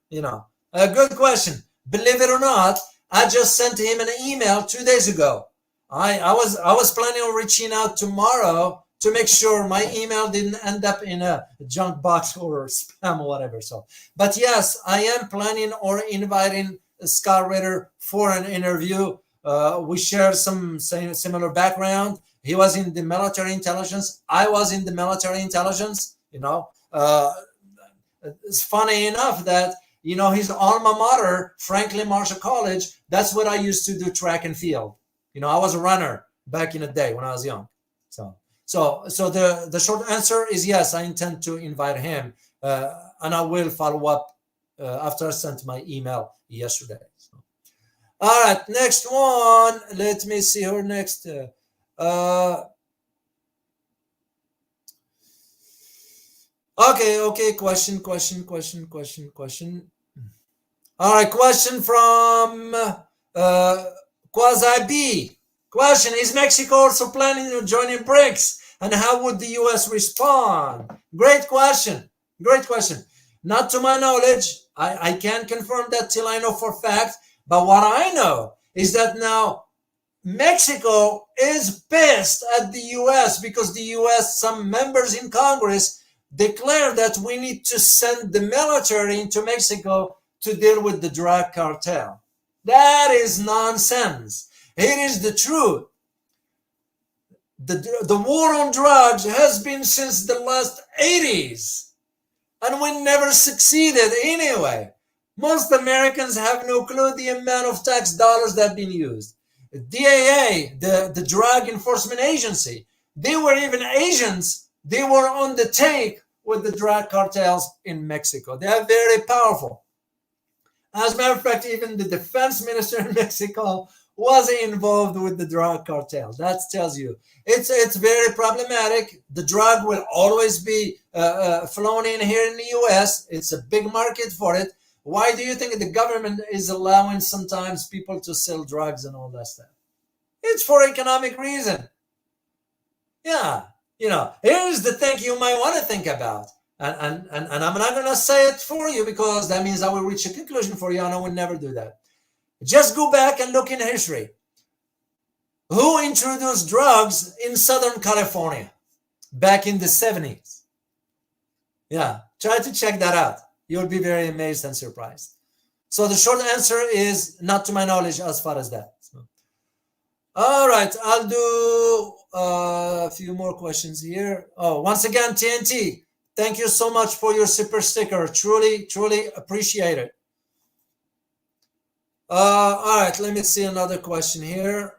A good question. Believe it or not, I just sent him an email 2 days ago. I was planning on reaching out tomorrow to make sure my email didn't end up in a junk box or spam or whatever. So, but yes, I am planning or inviting Scott Ritter for an interview. We share some similar background. He was in the military intelligence. I was in the military intelligence. It's funny enough that his alma mater, Franklin Marshall College, that's what I used to do track and field. I was a runner back in the day when I was young. So the short answer is yes, I intend to invite him, and I will follow up after I sent my email yesterday. So. All right, next one. Let me see her next. Okay. Question. All right, question from Quasi B. Question, is Mexico also planning on joining BRICS? And how would the U.S. respond? Great question. Not to my knowledge. I can't confirm that till I know for fact. But what I know is that now Mexico is pissed at the U.S. because the U.S., some members in Congress, declared that we need to send the military into Mexico to deal with the drug cartel. That is nonsense. It is the truth. The war on drugs has been since the last 80s, and we never succeeded anyway. Most Americans have no clue the amount of tax dollars that have been used. DAA, the Drug Enforcement Agency, they were even agents. They were on the take with the drug cartels in Mexico. They are very powerful. As a matter of fact, even the defense minister in Mexico was involved with the drug cartel. That tells you it's very problematic. The drug will always be flown in here in the U.S. It's a big market for it. Why do you think the government is allowing sometimes people to sell drugs and all that stuff? It's for economic reason. Yeah, here's the thing you might want to think about. And I'm not going to say it for you because that means I will reach a conclusion for you, and I will never do that. Just go back and look in history. Who introduced drugs in Southern California back in the 70s? Yeah, try to check that out. You'll be very amazed and surprised. So the short answer is not to my knowledge as far as that. All right, I'll do a few more questions here. Oh, once again, TNT, thank you so much for your super sticker. Truly, truly appreciate it. All right, let me see another question here.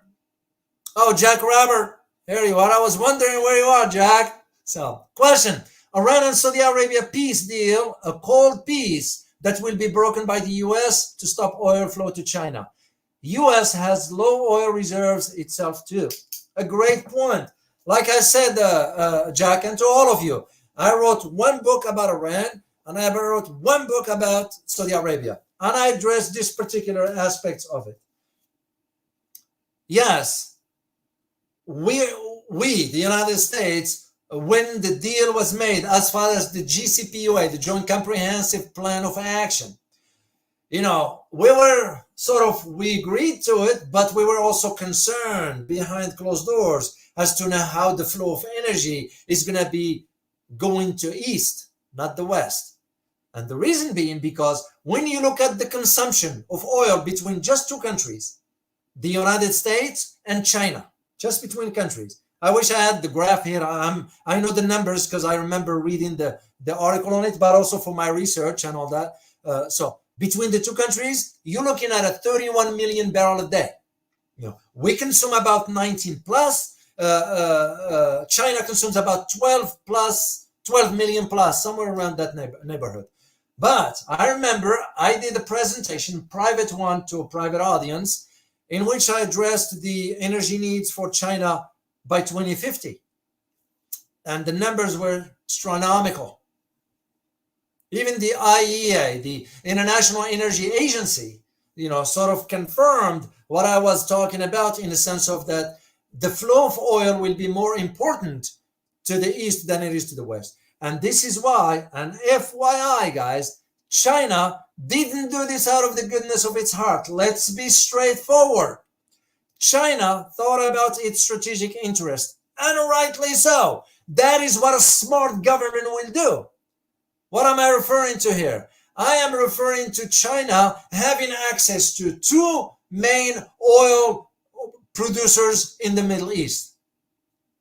Oh, Jack Robert, here you are. I was wondering where you are, Jack. So, question. Iran and Saudi Arabia peace deal, a cold peace that will be broken by the U.S. to stop oil flow to China. U.S. has low oil reserves itself too. A great point. Like I said, Jack, and to all of you, I wrote one book about Iran, and I wrote one book about Saudi Arabia, and I addressed this particular aspects of it. Yes, we, the United States, when the deal was made as far as the GCPOA, the Joint Comprehensive Plan of Action, we agreed to it, but we were also concerned behind closed doors as to know how the flow of energy is going to be going to east, not the west. And the reason being because when you look at the consumption of oil between just two countries, the United States and China, just between countries. I wish I had the graph here. I know the numbers because I remember reading the article on it, but also for my research and all that. So between the two countries, you're looking at a 31 million barrel a day. We consume about 19 plus. China consumes about 12 million plus, somewhere around that neighborhood. But I remember I did a presentation, private one to a private audience, in which I addressed the energy needs for China by 2050. And the numbers were astronomical. Even the IEA, the International Energy Agency, sort of confirmed what I was talking about in the sense of that the flow of oil will be more important to the east than it is to the west. And this is why, and FYI, guys, China didn't do this out of the goodness of its heart. Let's be straightforward. China thought about its strategic interest, and rightly so. That is what a smart government will do. What am I referring to here? I am referring to China having access to two main oil producers in the Middle East,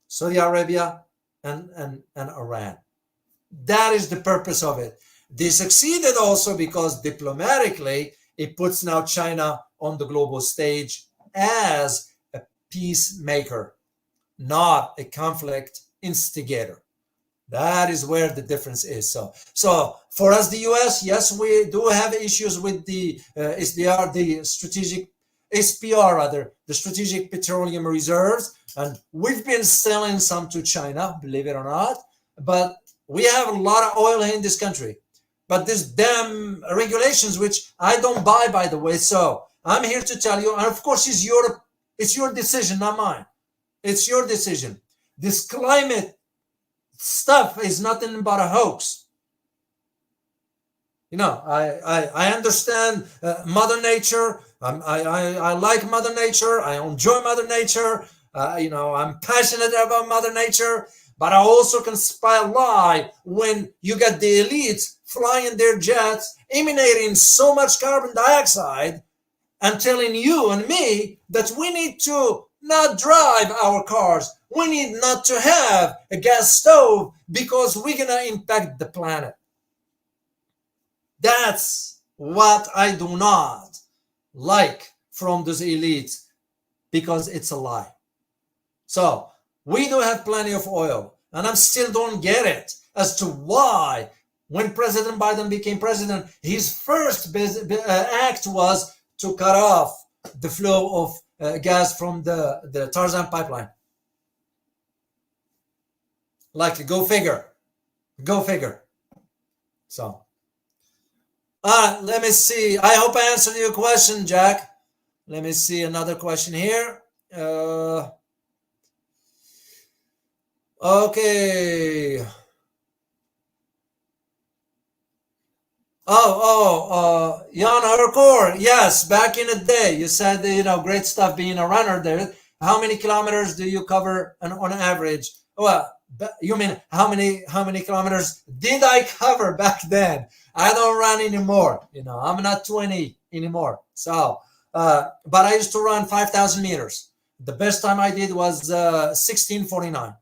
Saudi Arabia and Iran. That is the purpose of it. They succeeded also because diplomatically, it puts now China on the global stage as a peacemaker, not a conflict instigator. That is where the difference is. So for us, the U.S., yes, we do have issues with the SPR, the Strategic Petroleum Reserves, and we've been selling some to China, believe it or not, but we have a lot of oil in this country. But these damn regulations, which I don't buy, by the way, so I'm here to tell you, and of course it's your decision, not mine. It's your decision. This climate stuff is nothing but a hoax. I understand Mother Nature. I like Mother Nature. I enjoy Mother Nature. I'm passionate about Mother Nature. But I also can spy lie when you got the elites flying their jets, emanating so much carbon dioxide, and telling you and me that we need to not drive our cars. We need not to have a gas stove because we're going to impact the planet. That's what I do not like from those elites, because it's a lie. So we do have plenty of oil, and I still don't get it as to why when President Biden became president, his first act was to cut off the flow of gas from the Tarzan pipeline. Like, go figure. Go figure. So, let me see. I hope I answered your question, Jack. Let me see another question here. Okay. Jan Harcourt. Yes, back in the day, you said, great stuff being a runner there. How many kilometers do you cover on average? Well, you mean how many kilometers did I cover back then? I don't run anymore. I'm not 20 anymore. So, but I used to run 5,000 meters. The best time I did was 16:49.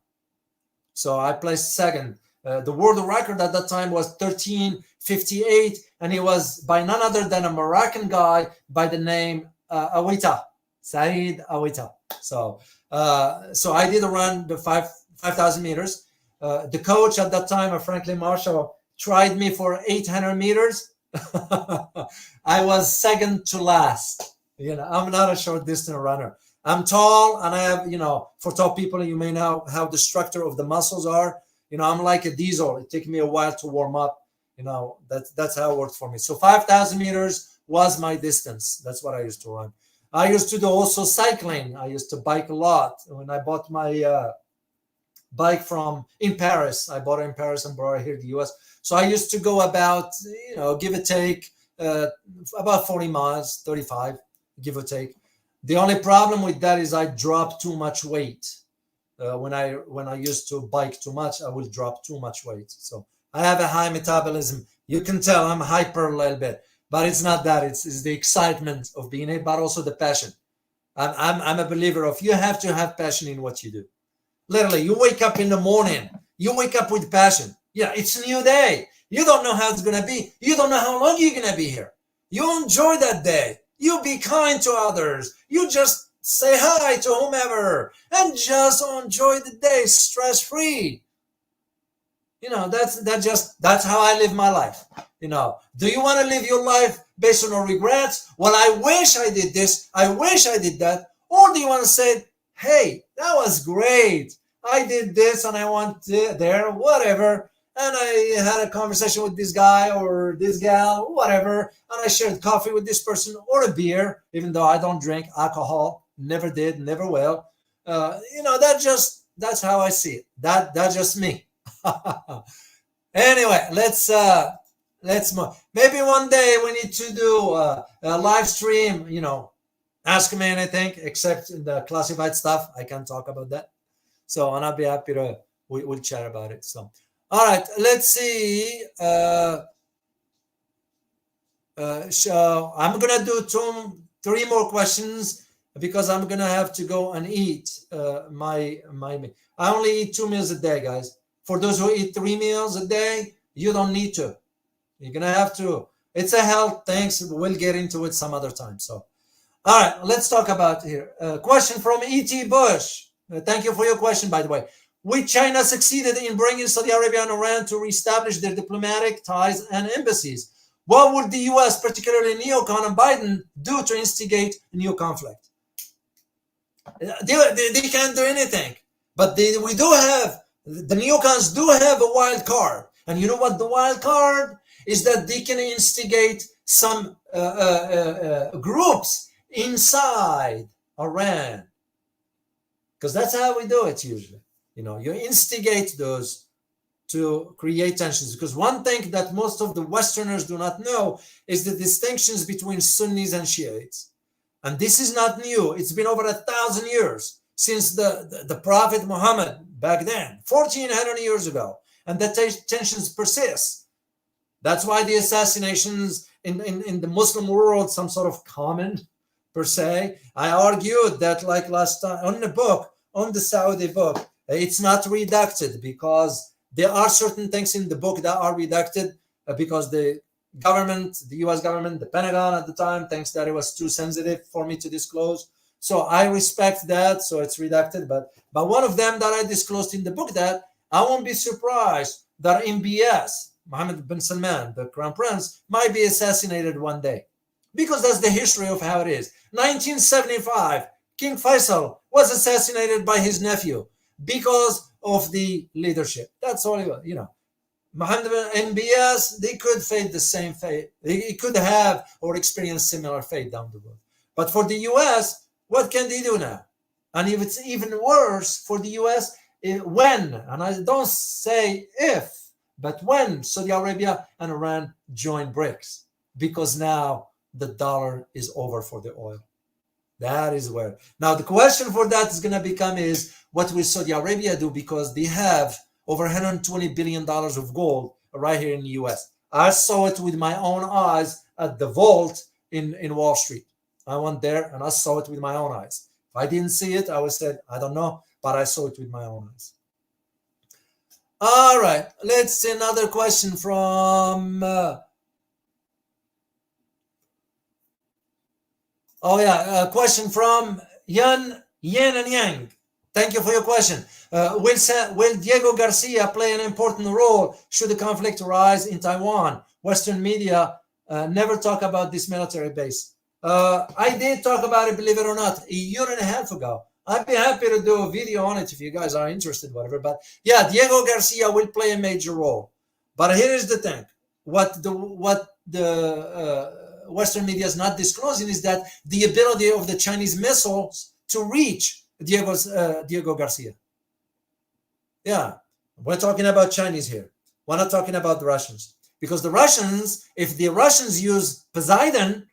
So I placed second. The world record at that time was 13:58, and it was by none other than a Moroccan guy by the name Awita, Saeed Awita. So I did run the 5,000 meters. The coach at that time, Franklin Marshall, tried me for 800 meters. I was second to last. I'm not a short distance runner. I'm tall, and I have, for tall people, you may know how the structure of the muscles are. I'm like a diesel. It takes me a while to warm up. That's how it worked for me. So 5,000 meters was my distance. That's what I used to run. I used to do also cycling. I used to bike a lot. When I bought my bike in Paris, I bought it in Paris and brought it here to the US. So I used to go about, give or take, about 40 miles, 35, give or take. The only problem with that is I dropped too much weight. When I used to bike too much, I will drop too much weight. So I have a high metabolism. You can tell I'm hyper a little bit, but it's not that. It's the excitement of being it, but also the passion. I'm a believer of you have to have passion in what you do. Literally, you wake up in the morning, you wake up with passion. Yeah, it's a new day. You don't know how it's going to be. You don't know how long you're going to be here. You enjoy that day. You be kind to others. You just say hi to whomever and just enjoy the day stress-free. That's how I live my life. Do you want to live your life based on regrets? Well, I wish I did this. I wish I did that. Or do you want to say, hey, that was great. I did this and I went there, whatever. And I had a conversation with this guy or this gal, whatever. And I shared coffee with this person or a beer, even though I don't drink alcohol. Never did, never will. That's how I see it. That's just me. Anyway, let's move. Maybe one day we need to do a live stream, ask me anything except the classified stuff. I can't talk about that. So, and I'll be happy to, we'll chat about it. So, all right, let's see. So I'm going to do 3 more questions because I'm going to have to go and eat my I only eat 2 meals a day, guys. For those who eat 3 meals a day, you don't need to. You're going to have to. It's a health thing. So we'll get into it some other time. So, all right, let's talk about here. Question from E.T. Bush. Thank you for your question, by the way. Which China succeeded in bringing Saudi Arabia and Iran to reestablish their diplomatic ties and embassies. What would the U.S., particularly neocon and Biden, do to instigate a new conflict? They can't do anything. But we do have, the neocons do have a wild card. And you know what the wild card is? That they can instigate some groups inside Iran. Because that's how we do it usually. You instigate those to create tensions. Because one thing that most of the Westerners do not know is the distinctions between Sunnis and Shiites. And this is not new. It's been over 1,000 years since the Prophet Muhammad back then, 1400 years ago, and the tensions persist. That's why the assassinations in the Muslim world, some sort of common per se. I argued that, like last time on the book, on the Saudi book, it's not redacted because there are certain things in the book that are redacted because the government, the US government, the Pentagon at the time thinks that it was too sensitive for me to disclose. So I respect that, so it's redacted. But one of them that I disclosed in the book, that I won't be surprised that MBS, Mohammed bin Salman, the Crown Prince, might be assassinated one day. Because that's the history of how it is. 1975, King Faisal was assassinated by his nephew because of the leadership. That's all it was, you know. Mohammed bin MBS, they could fate the same fate. They could have or experience similar fate down the road. But for the US, what can they do now? And if it's even worse for the US, when, and I don't say if, but when Saudi Arabia and Iran join BRICS, because now the dollar is over for the oil. That is where. Now the question for that is going to become is, what will Saudi Arabia do? Because they have over $120 billion of gold right here in the US. I saw it with my own eyes at the vault in Wall Street. I went there and I saw it with my own eyes. If I didn't see it, I would say, I don't know, but I saw it with my own eyes. All right, let's see another question from a question from Yin and Yang. Thank you for your question. Will Diego Garcia play an important role should the conflict arise in Taiwan? Western media never talk about this military base. I did talk about it, believe it or not, a year and a half ago. I'd be happy to do a video on it if you guys are interested, whatever. But yeah, Diego Garcia will play a major role. But here is the thing: what the Western media is not disclosing is that the ability of the Chinese missiles to reach Diego Garcia. Yeah, we're talking about Chinese here. We're not talking about the Russians, because the Russians, if the Russians use Poseidon,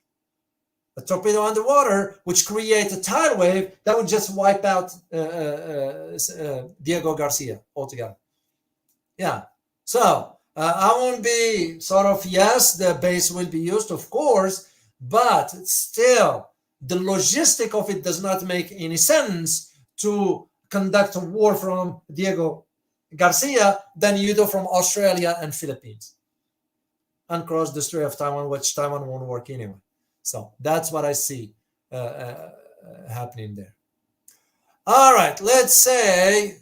a torpedo underwater, which creates a tidal wave, that would just wipe out Diego Garcia altogether. Yeah. So I won't be sort of, yes, the base will be used, of course, but still, the logistic of it does not make any sense to conduct a war from Diego Garcia than you do from Australia and Philippines and cross the Strait of Taiwan, which Taiwan won't work anyway. So that's what I see happening there. All right, let's say,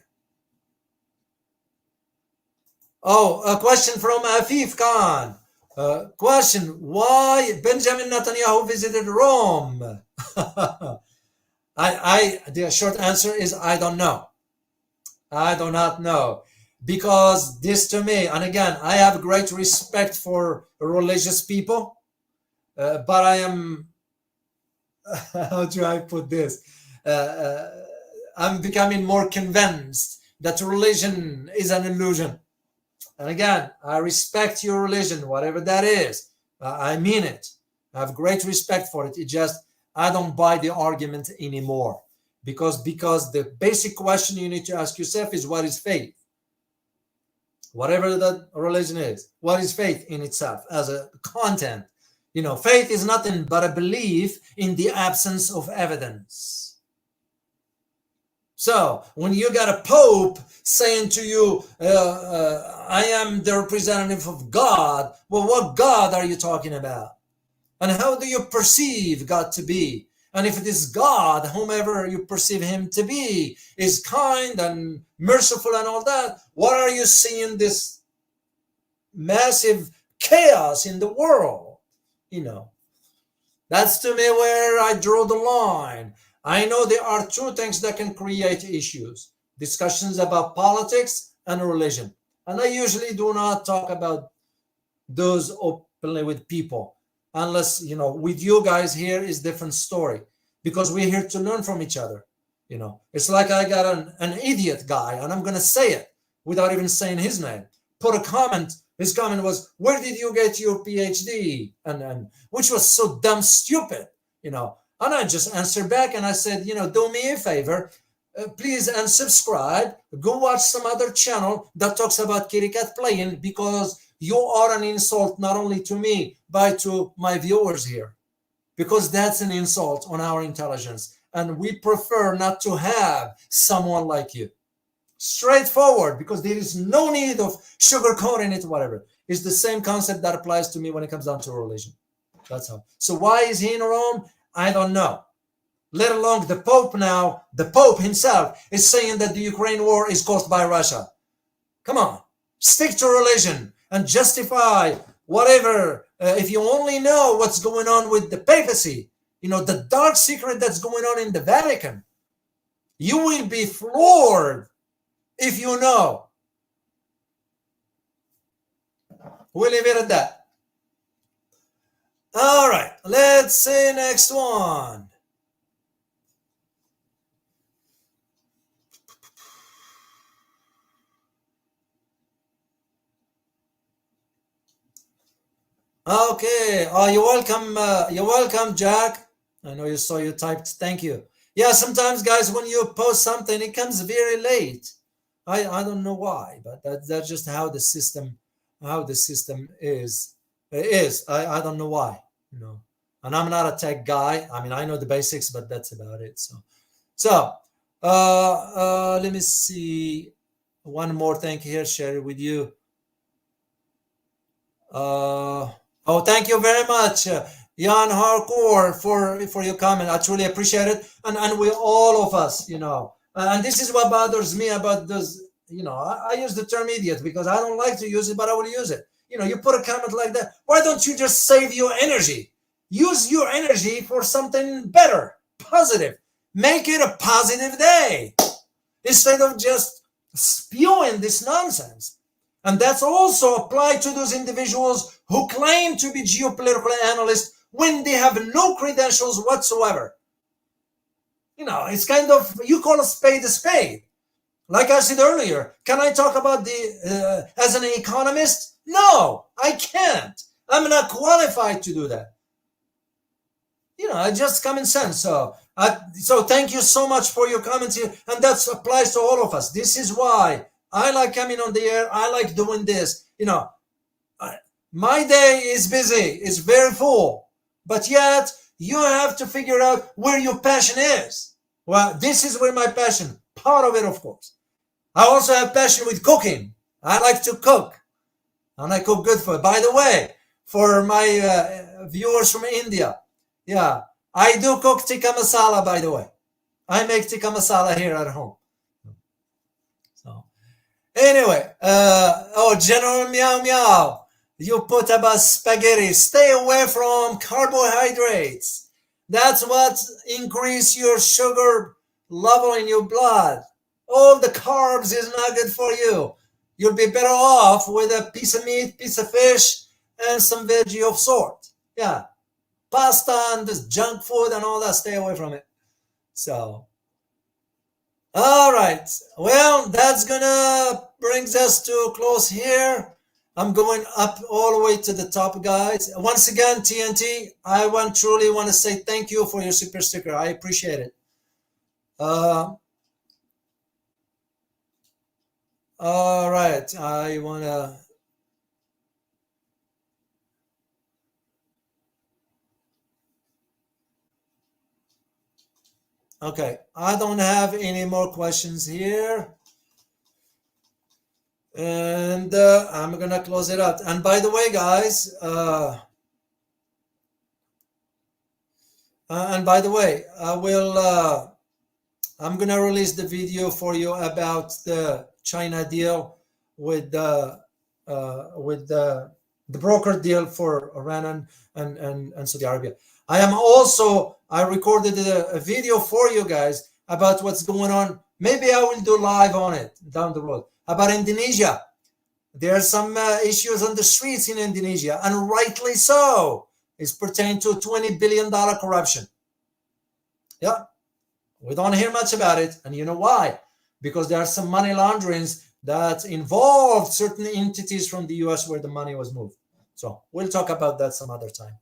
a question from Afif Khan. Question, why Benjamin Netanyahu visited Rome? The short answer is I don't know. I do not know. Because this to me, and again, I have great respect for religious people, but I am, how do I put this? I'm becoming more convinced that religion is an illusion. And again, I respect your religion, whatever that is. I mean it. I have great respect for it. It just, I don't buy the argument anymore. Because the basic question you need to ask yourself is, what is faith? Whatever that religion is, what is faith in itself as a content? You know, faith is nothing but a belief in the absence of evidence. So when you got a pope saying to you, I am the representative of God, well, what God are you talking about? And how do you perceive God to be? And if it is God, whomever you perceive him to be, is kind and merciful and all that, what are you seeing this massive chaos in the world? You know, that's to me where I draw the line. I know there are two things that can create issues: discussions about politics and religion. And I usually do not talk about those openly with people, unless, you know, with you guys here is different story, because we're here to learn from each other. You know, it's like I got an idiot guy, and I'm going to say it without even saying his name, put a comment. His comment was, where did you get your PhD? And which was so dumb stupid, you know. And I just answered back and I said, you know, do me a favor, please and subscribe. Go watch some other channel that talks about kitty cat playing, because you are an insult not only to me but to my viewers here, because that's an insult on our intelligence, and we prefer not to have someone like you. Straightforward, because there is no need of sugarcoating it, whatever. It's the same concept that applies to me when it comes down to religion. That's how. So why is he in Rome? I don't know. Let alone the Pope now. The Pope himself is saying that the Ukraine war is caused by Russia. Come on. Stick to religion and justify whatever. If you only know what's going on with the papacy, the dark secret that's going on in the Vatican, you will be floored if you know. We'll leave it at that. All right, let's see next one. Okay. Oh, you're welcome. You're welcome, Jack. I know you saw you typed. Thank you. Yeah, sometimes, guys, when you post something, it comes very late. I don't know why, but that's just how the system is. It is. I don't know why. And I'm not a tech guy. I mean, I know the basics, but that's about it. So let me see. One more thing here, share it with you. Oh, thank you very much, Jan Harcourt, for your comment. I truly appreciate it, and we, all of us, and this is what bothers me about this. I use the term idiot because I don't like to use it, but I will use it. You put a comment like that. Why don't you just save your energy? Use your energy for something better, positive. Make it a positive day instead of just spewing this nonsense. And that's also applied to those individuals who claim to be geopolitical analysts when they have no credentials whatsoever. It's kind of, you call a spade a spade. Like I said earlier, can I talk about as an economist? No, I can't. I'm not qualified to do that. Just common sense. So thank you so much for your comments here. And that applies to all of us. This is why I like coming on the air. I like doing this. My day is busy. It's very full. But yet, you have to figure out where your passion is. Well, this is where my passion, part of it, of course. I also have passion with cooking. I like to cook. And I cook good food. By the way, for my viewers from India, yeah, I do cook tikka masala, by the way. I make tikka masala here at home. So, anyway, General Meow Meow, you put about spaghetti. Stay away from carbohydrates. That's what increase your sugar level in your blood. All the carbs is not good for you. You'll be better off with a piece of meat, piece of fish, and some veggie of sort. Yeah. Pasta and this junk food and all that, stay away from it. So, all right. Well, that's gonna brings us to a close here. I'm going up all the way to the top, guys. Once again, TNT, I truly want to say thank you for your super sticker. I appreciate it. All right. I want to... Okay. I don't have any more questions here. And I'm going to close it out. And by the way, guys, I'm going to release the video for you about the China deal with the broker deal for Iran and Saudi Arabia. I recorded a video for you guys about what's going on. Maybe I will do live on it down the road. About Indonesia. There are some issues on the streets in Indonesia, and rightly so. It's pertaining to $20 billion corruption. Yeah. We don't hear much about it, and you know why? Because there are some money launderings that involved certain entities from the US where the money was moved. So we'll talk about that some other time.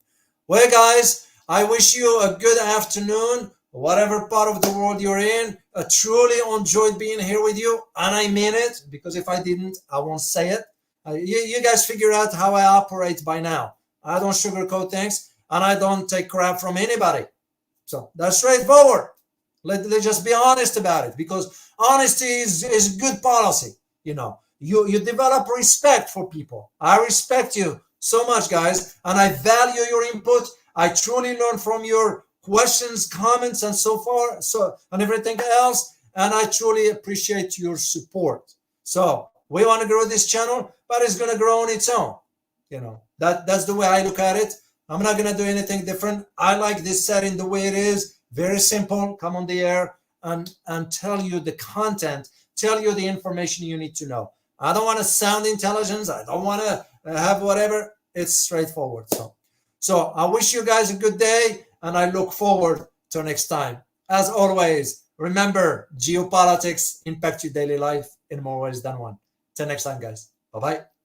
Well, guys, I wish you a good afternoon. whatever part of the world you're in. I truly enjoyed being here with you, and I mean it, because if I didn't, I won't say it. You guys figure out how I operate by now. I don't sugarcoat things, and I don't take crap from anybody. So that's straightforward. Let's just be honest about it, because honesty is good policy. You develop respect for people. I respect you so much, guys, and I value your input. I truly learn from your questions, comments, and so far, and everything else, and I truly appreciate your support. So we want to grow this channel, but it's going to grow on its own. That's the way I look at it. I'm not going to do anything different. I like this setting the way it is. Very simple. Come on the air and tell you the content, tell you the information you need to know. I don't want to sound intelligence. I don't want to have whatever. It's straightforward. So I wish you guys a good day, and I look forward to next time. As always, remember, geopolitics impact your daily life in more ways than one. Till next time, guys. Bye-bye.